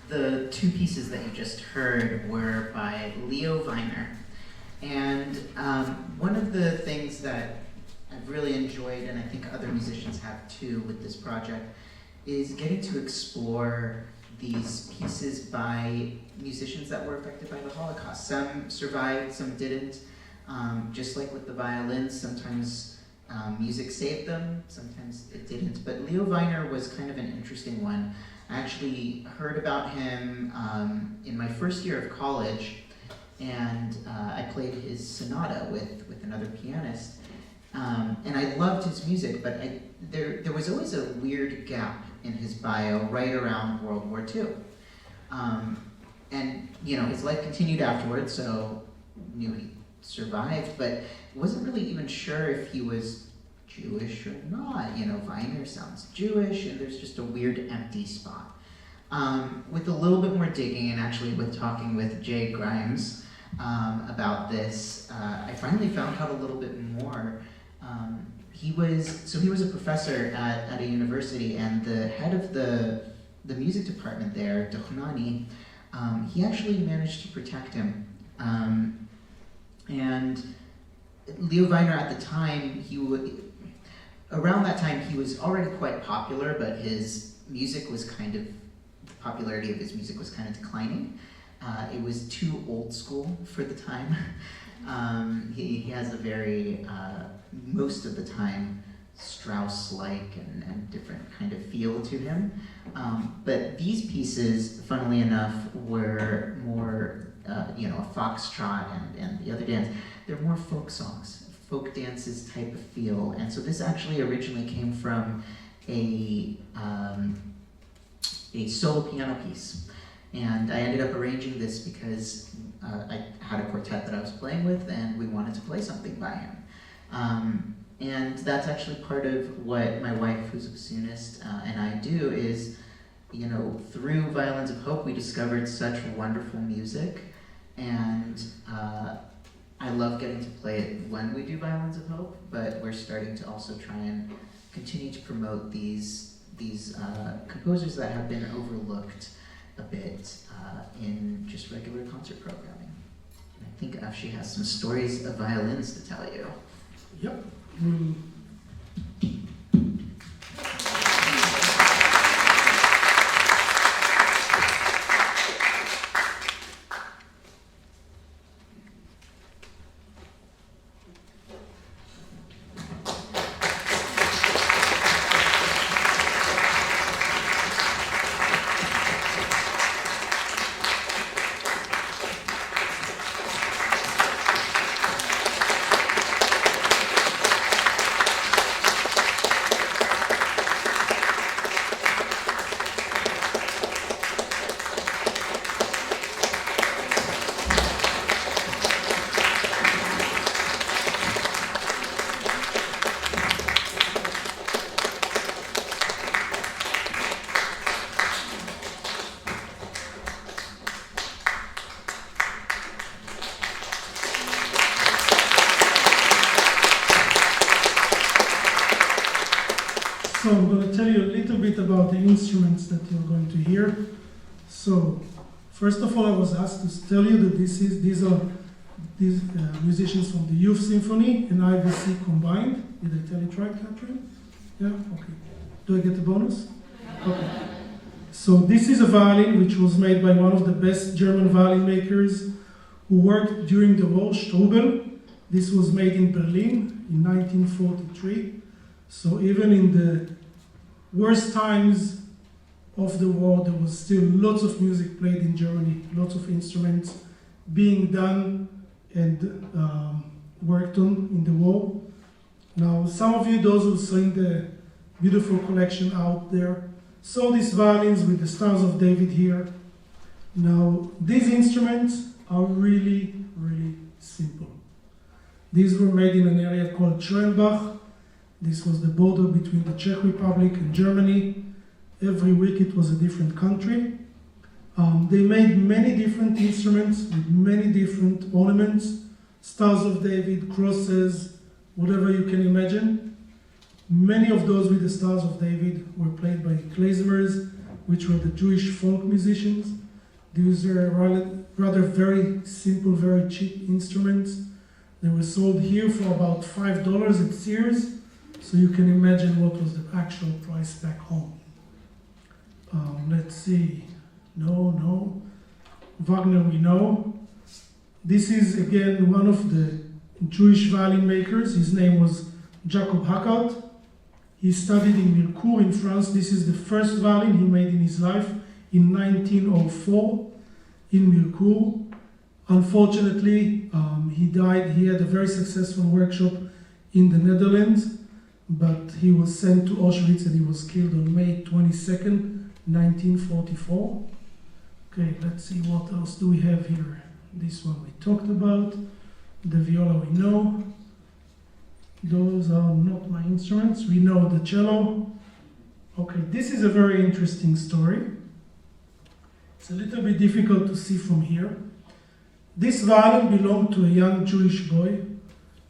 The two pieces that you just heard were by Leo Weiner. And one of the things that I've really enjoyed, and I think other musicians have too with this project, is getting to explore these pieces by musicians that were affected by the Holocaust. Some survived, some didn't. Just like with the violins, sometimes music saved them, sometimes it didn't. But Leo Weiner was kind of an interesting one. I actually heard about him in my first year of college, and I played his sonata with another pianist. And I loved his music, but there was always a weird gap in his bio right around World War II. And you know, his life continued afterwards, so knew he survived, but wasn't really even sure if he was Jewish or not. You know, Weiner sounds Jewish, and there's just a weird empty spot. With a little bit more digging, and actually with talking with Jay Grimes about this, I finally found out a little bit more. He was a professor at a university, and the head of the music department there, Dochnani, he actually managed to protect him. And Leo Weiner at the time, around that time, he was already quite popular, but his music was the popularity of his music was kind of declining. It was too old school for the time. He has a very, most of the time, Strauss-like and different kind of feel to him. But these pieces, funnily enough, were more, a foxtrot and the other dance. They're more folk songs, folk dances type of feel. And so this actually originally came from a solo piano piece. And I ended up arranging this because I had a quartet that I was playing with, and we wanted to play something by him. And that's actually part of what my wife, who's a bassoonist, and I do is, through Violins of Hope, we discovered such wonderful music, and I love getting to play it when we do Violins of Hope, but we're starting to also try and continue to promote these composers that have been overlooked a bit in just regular concert programming. And I think Afshi has some stories of violins to tell you. Yep. So I'm going to tell you a little bit about the instruments that you're going to hear. So first of all, I was asked to tell you that these are musicians from the Youth Symphony and IVC combined. Did I tell you right, Catherine? Yeah? Okay. Do I get the bonus? Okay. So this is a violin which was made by one of the best German violin makers who worked during the war, Strobel. This was made in Berlin in 1943. So even in the worst times of the war, there was still lots of music played in Germany, lots of instruments being done and worked on in the war. Now, some of you, those who've seen the beautiful collection out there, saw these violins with the Stars of David here. Now, these instruments are really, really simple. These were made in an area called Schönbach. This was the border between the Czech Republic and Germany. Every week it was a different country. They made many different instruments with many different ornaments, Stars of David, crosses, whatever you can imagine. Many of those with the Stars of David were played by klezmers, which were the Jewish folk musicians. These are rather very simple, very cheap instruments. They were sold here for about $5 at Sears, so you can imagine what was the actual price back home. Let's see. No. Wagner we know. This is again one of the Jewish violin makers. His name was Jacob Hackert. He studied in Mircourt in France. This is the first violin he made in his life in 1904 in Mircourt. Unfortunately, he died. He had a very successful workshop in the Netherlands, but he was sent to Auschwitz and he was killed on May 22nd, 1944. Okay, let's see what else do we have here. This one we talked about. The viola we know. Those are not my instruments. We know the cello. Okay, this is a very interesting story. It's a little bit difficult to see from here. This violin belonged to a young Jewish boy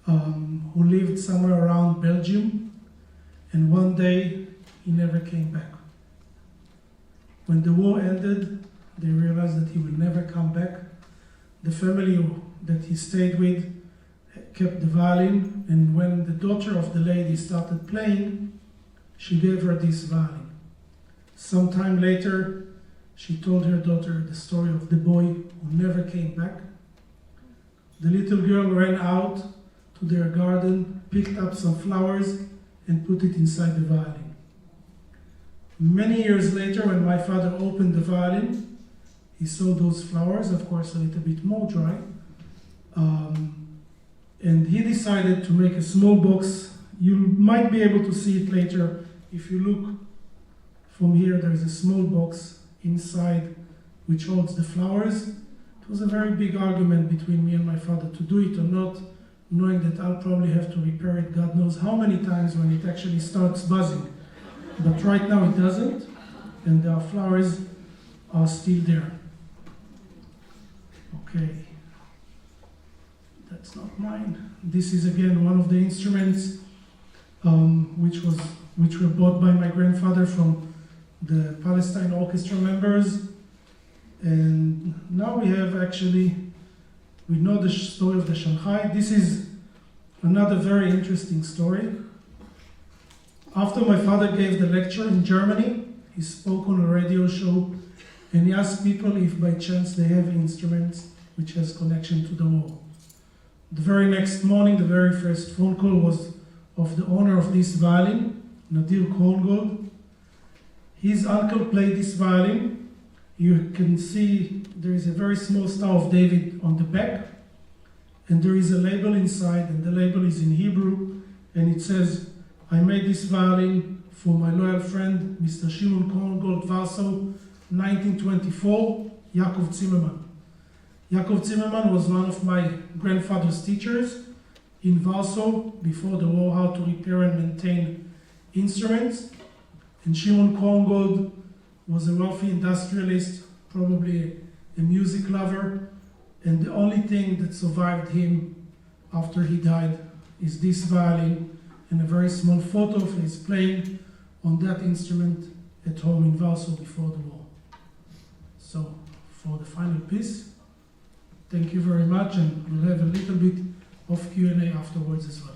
who lived somewhere around Belgium, and one day he never came back. When the war ended, they realized that he would never come back. The family that he stayed with kept the violin, and when the daughter of the lady started playing, she gave her this violin. Sometime later, she told her daughter the story of the boy who never came back. The little girl ran out to their garden, picked up some flowers, and put it inside the violin. Many years later, when my father opened the violin, he saw those flowers, of course a little bit more dry, and he decided to make a small box. You might be able to see it later. If you look from here, there's a small box inside which holds the flowers. It was a very big argument between me and my father to do it or not, knowing that I'll probably have to repair it God knows how many times when it actually starts buzzing. But right now it doesn't, and the flowers are still there. Okay, that's not mine. This is again one of the instruments which were bought by my grandfather from the Palestine orchestra members. And now we know the story of the Shanghai. This is another very interesting story. After my father gave the lecture in Germany, he spoke on a radio show and he asked people if by chance they have instruments which has connection to the war. The very next morning, the very first phone call was of the owner of this violin, Nadir Korngold. His uncle played this violin. You can see there is a very small Star of David on the back, and there is a label inside, and the label is in Hebrew, and it says, "I made this violin for my loyal friend, Mr. Shimon Korngold, Warsaw, 1924, Yaakov Zimmerman." Yaakov Zimmerman was one of my grandfather's teachers in Warsaw before the war, how to repair and maintain instruments. And Shimon Korngold was a wealthy industrialist, probably a music lover, and the only thing that survived him after he died is this violin and a very small photo of his playing on that instrument at home in Warsaw before the war. So, for the final piece, thank you very much, and we'll have a little bit of Q&A afterwards as well.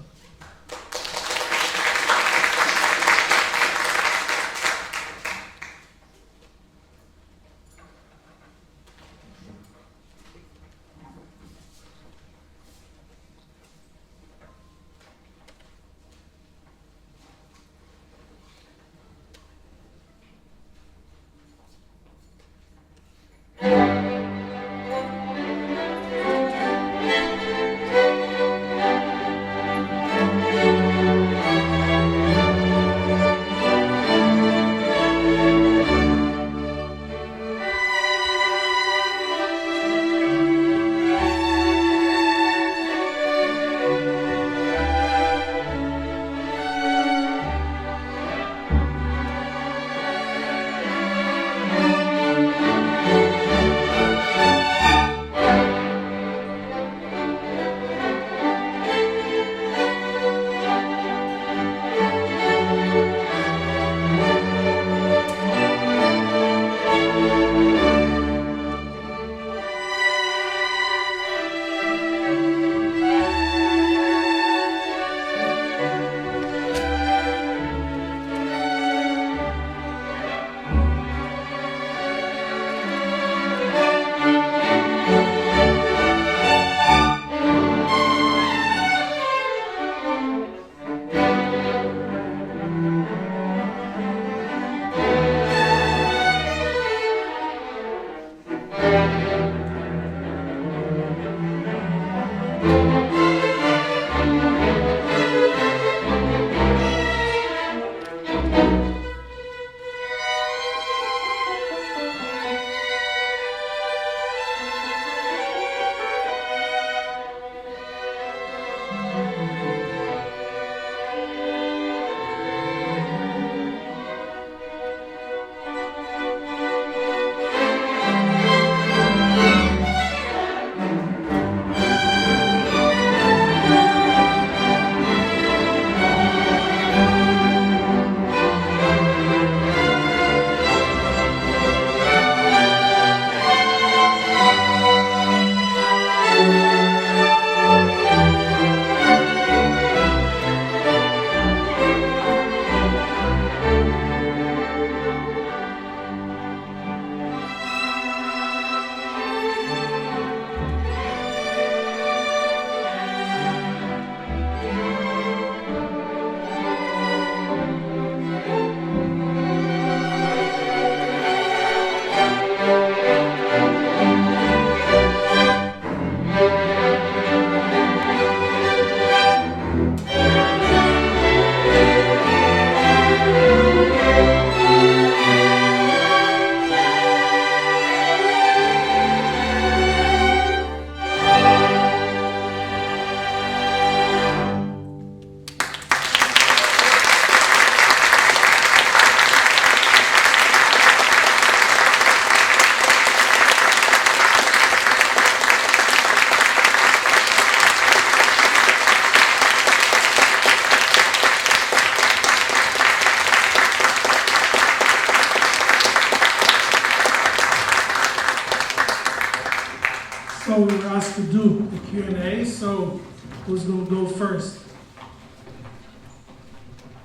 now we were asked to do the Q&A, so who's going to go first?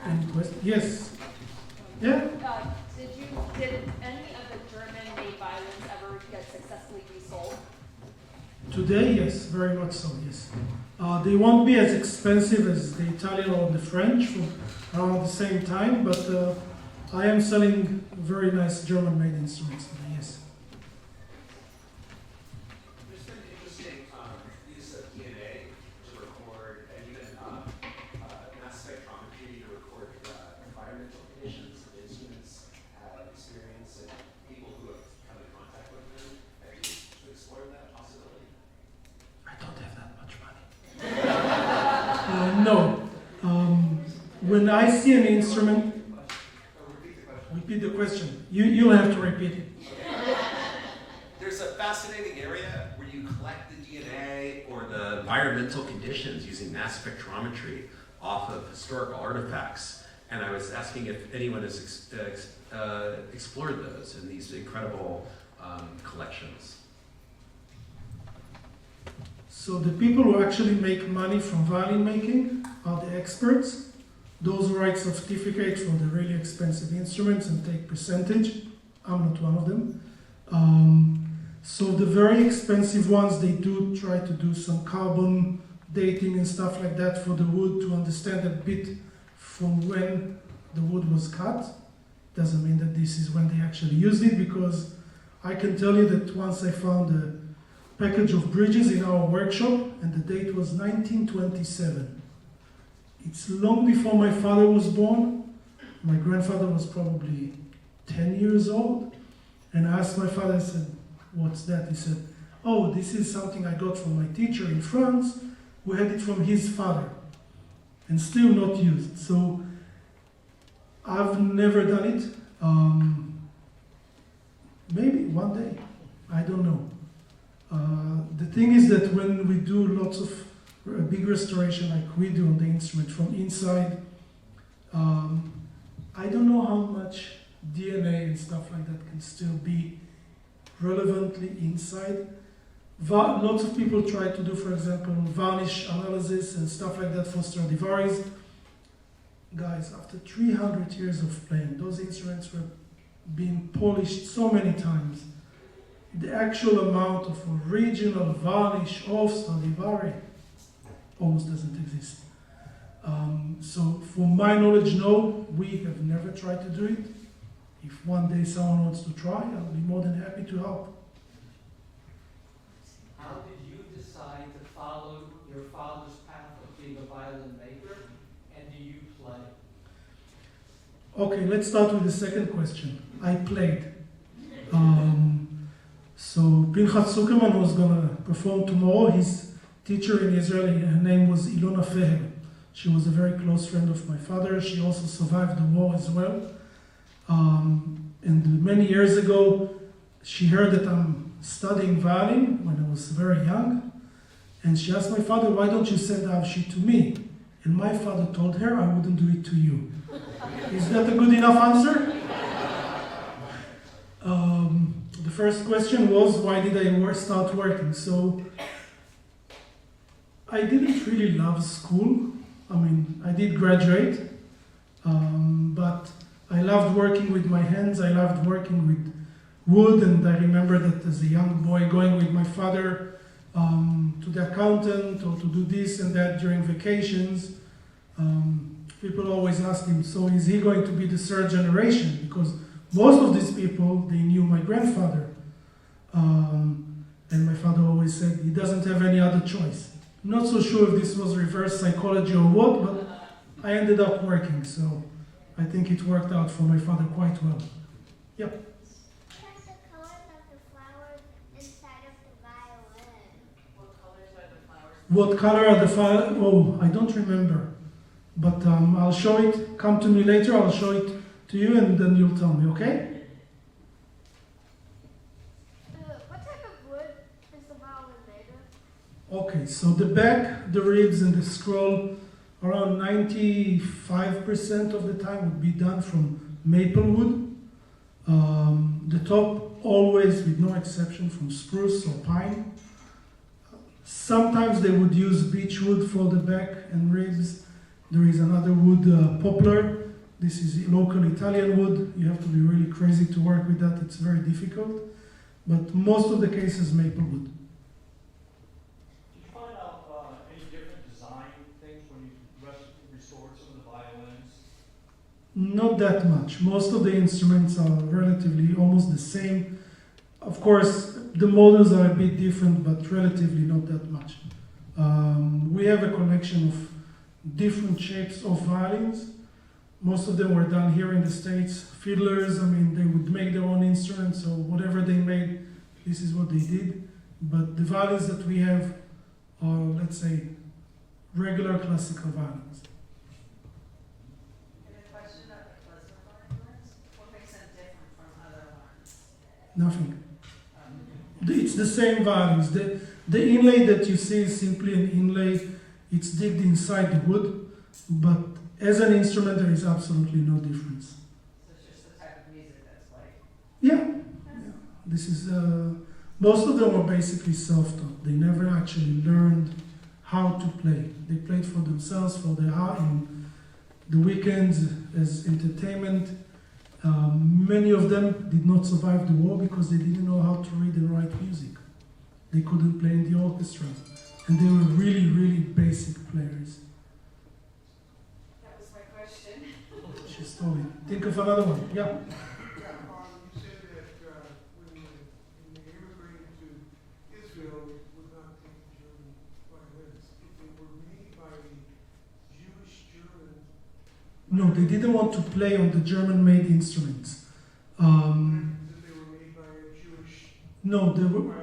Any questions? Yes? Yeah? Did any of the German-made violins ever get successfully resold? Today, yes, very much so, yes. They won't be as expensive as the Italian or the French from around the same time, but I am selling very nice German-made instruments today, yes. There's been interesting use of DNA to record, and even mass spectrometry to record environmental conditions that instruments have experienced and people who have come in contact with them. Have you explored that possibility? I don't have that much money. No. When I see an instrument, repeat the question. You'll have to repeat it. There's a fascinating area where you collect the DNA or the environmental conditions using mass spectrometry off of historical artifacts. And I was asking if anyone has explored those in these incredible collections. So the people who actually make money from violin making are the experts. Those who write certificates for the really expensive instruments and take percentage. I'm not one of them. So the very expensive ones, they do try to do some carbon dating and stuff like that for the wood to understand a bit from when the wood was cut. Doesn't mean that this is when they actually used it, because I can tell you that once I found a package of bridges in our workshop and the date was 1927. It's long before my father was born. My grandfather was probably 10 years old. And I asked my father, I said, what's that? He said, oh, this is something I got from my teacher in France, who had it from his father, and still not used. So I've never done it. Maybe one day, I don't know. The thing is that when we do lots of big restoration like we do on the instrument from inside, I don't know how much DNA and stuff like that can still be relevantly inside. Lots of people try to do, for example, varnish analysis and stuff like that for Stradivari's. Guys, after 300 years of playing, those instruments were being polished so many times. The actual amount of original varnish of Stradivari almost doesn't exist. So from my knowledge, no, we have never tried to do it. If one day someone wants to try, I'll be more than happy to help. How did you decide to follow your father's path of being a violin maker, and do you play? Okay, let's start with the second question. I played. So Pinchas Zuckerman was going to perform tomorrow. His teacher in Israel, her name was Ilona Feher. She was a very close friend of my father. She also survived the war as well. And many years ago, she heard that I'm studying violin when I was very young. And she asked my father, why don't you send Avshi to me? And my father told her, I wouldn't do it to you. Is that a good enough answer? The first question was, why did I start working? So, I didn't really love school. I mean, I did graduate, but I loved working with my hands. I loved working with wood, and I remember that as a young boy going with my father to the accountant or to do this and that during vacations. People always asked him, so is he going to be the third generation? Because most of these people, they knew my grandfather. And my father always said he doesn't have any other choice. Not so sure if this was reverse psychology or what, but I ended up working, so I think it worked out for my father quite well. Yep. What are the colors of the flowers inside of the violin? What colors are the flowers? What color are the flowers? Oh, I don't remember. But I'll show it. Come to me later, I'll show it to you, and then you'll tell me, okay? What type of wood is the violin made of? Okay, so the back, the ribs, and the scroll, around 95% of the time would be done from maple wood. The top, always, with no exception, from spruce or pine. Sometimes they would use beech wood for the back and ribs. There is another wood, poplar. This is local Italian wood. You have to be really crazy to work with that. It's very difficult. But most of the cases, maple wood. Did you find out any different design things when you restored some of the violins? Not that much. Most of the instruments are relatively almost the same. Of course, the models are a bit different, but relatively not that much. We have a collection of different shapes of violins. Most of them were done here in the States. Fiddlers, I mean, they would make their own instruments, so whatever they made, this is what they did. But the violins that we have are, let's say, regular classical violins. And a question about the klezmer violins. What makes them different from other ones? Nothing. It's the same violins. The inlay that you see is simply an inlay. It's digged inside the wood, but as an instrument, there is absolutely no difference. So it's just the type of music that's played? Yeah. This is, most of them were basically self-taught. They never actually learned how to play. They played for themselves, for their heart, in the weekends as entertainment. Many of them did not survive the war because they didn't know how to read and write music. They couldn't play in the orchestra. And they were really, really basic players. That was my question. She's told me. Think of another one. Yeah. Yeah, you said that when they immigrated to Israel, it would not take German violins. If they were made by a Jewish German. No, they didn't want to play on the German-made instruments. They were made by a Jewish. No, they were.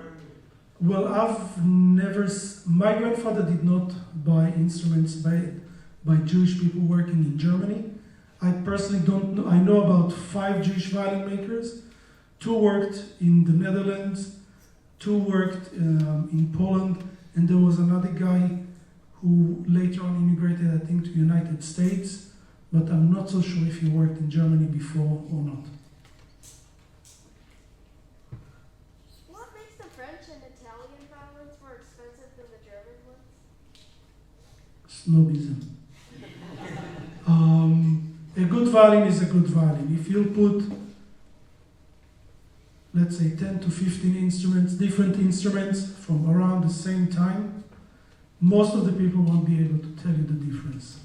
Well, I've never. My grandfather did not buy instruments by Jewish people working in Germany. I personally don't know. I know about 5 Jewish violin makers. 2 worked in the Netherlands, 2 worked in Poland, and there was another guy who later on immigrated, I think, to the United States. But I'm not so sure if he worked in Germany before or not. What makes the French and Italian violins more expensive than the German ones? Snobism. A good violin is a good violin. If you put, let's say, 10 to 15 instruments, different instruments from around the same time, most of the people won't be able to tell you the difference.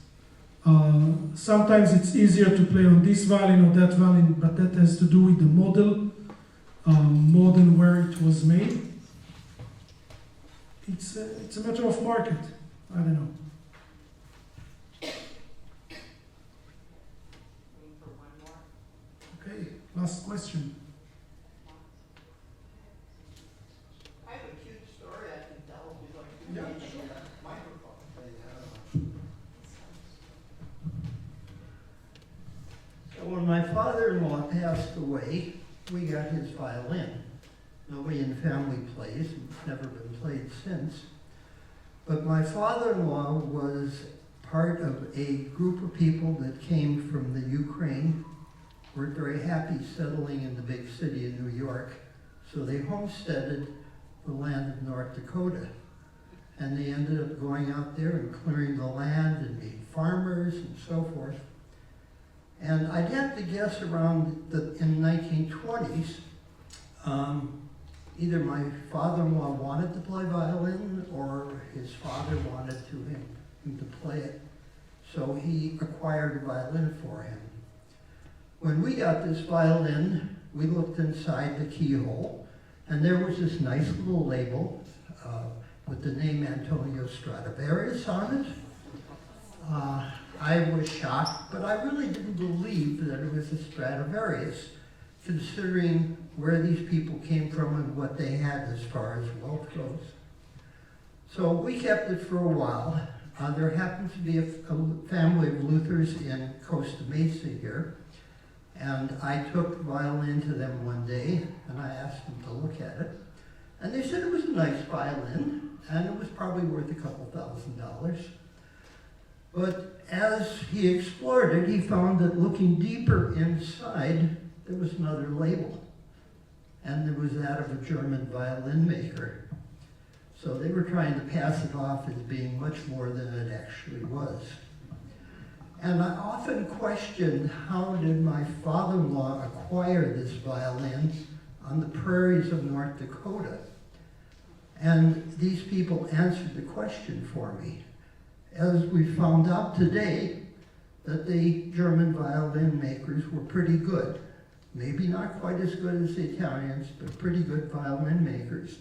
Sometimes it's easier to play on this violin or that violin, but that has to do with the model more than where it was made. It's a matter of market. I don't know. Okay, last question. I have a cute story I can tell if you'd like to. Yeah, sure. Microphone. So when my father-in-law passed away, we got his violin. Nobody in the family plays. It's never been played since. But my father-in-law was part of a group of people that came from the Ukraine, weren't very happy settling in the big city of New York, so they homesteaded the land of North Dakota. And they ended up going out there and clearing the land and being farmers and so forth. And I'd have to guess around in the 1920s, either my father-in-law wanted to play violin or his father wanted him to play it. So he acquired a violin for him. When we got this violin, we looked inside the keyhole, and there was this nice little label with the name Antonio Stradivarius on it. I was shocked, but I really didn't believe that it was a Stradivarius, considering where these people came from and what they had as far as wealth goes. So we kept it for a while. There happens to be a family of Luthers in Costa Mesa here, and I took the violin to them one day, and I asked them to look at it. And they said it was a nice violin, and it was probably worth a couple $1,000. But as he explored it, he found that looking deeper inside, there was another label. And there was that of a German violin maker. So they were trying to pass it off as being much more than it actually was. And I often questioned, how did my father-in-law acquire this violin on the prairies of North Dakota? And these people answered the question for me. As we found out today, that the German violin makers were pretty good. Maybe not quite as good as the Italians, but pretty good violin makers.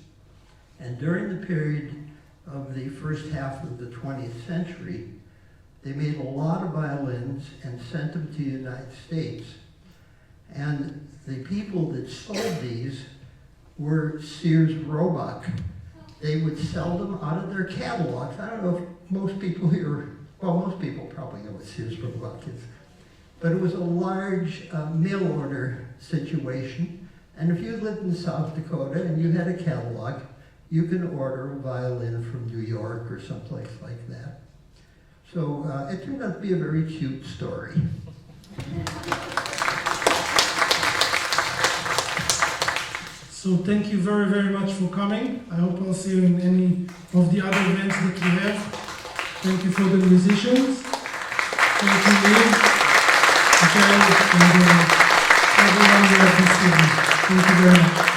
And during the period of the first half of the 20th century, they made a lot of violins and sent them to the United States. And the people that sold these were Sears Roebuck. They would sell them out of their catalogs. I don't know if most people here, well, most people probably know what Sears Roebuck is. But it was a large mail order situation. And if you lived in South Dakota and you had a catalog, you can order a violin from New York or someplace like that. So it turned out to be a very cute story. So thank you very, very much for coming. I hope I'll see you in any of the other events that you have. Thank you for the musicians. Thank you, Niv, Michael, and everyone here at this evening. Thank you very much.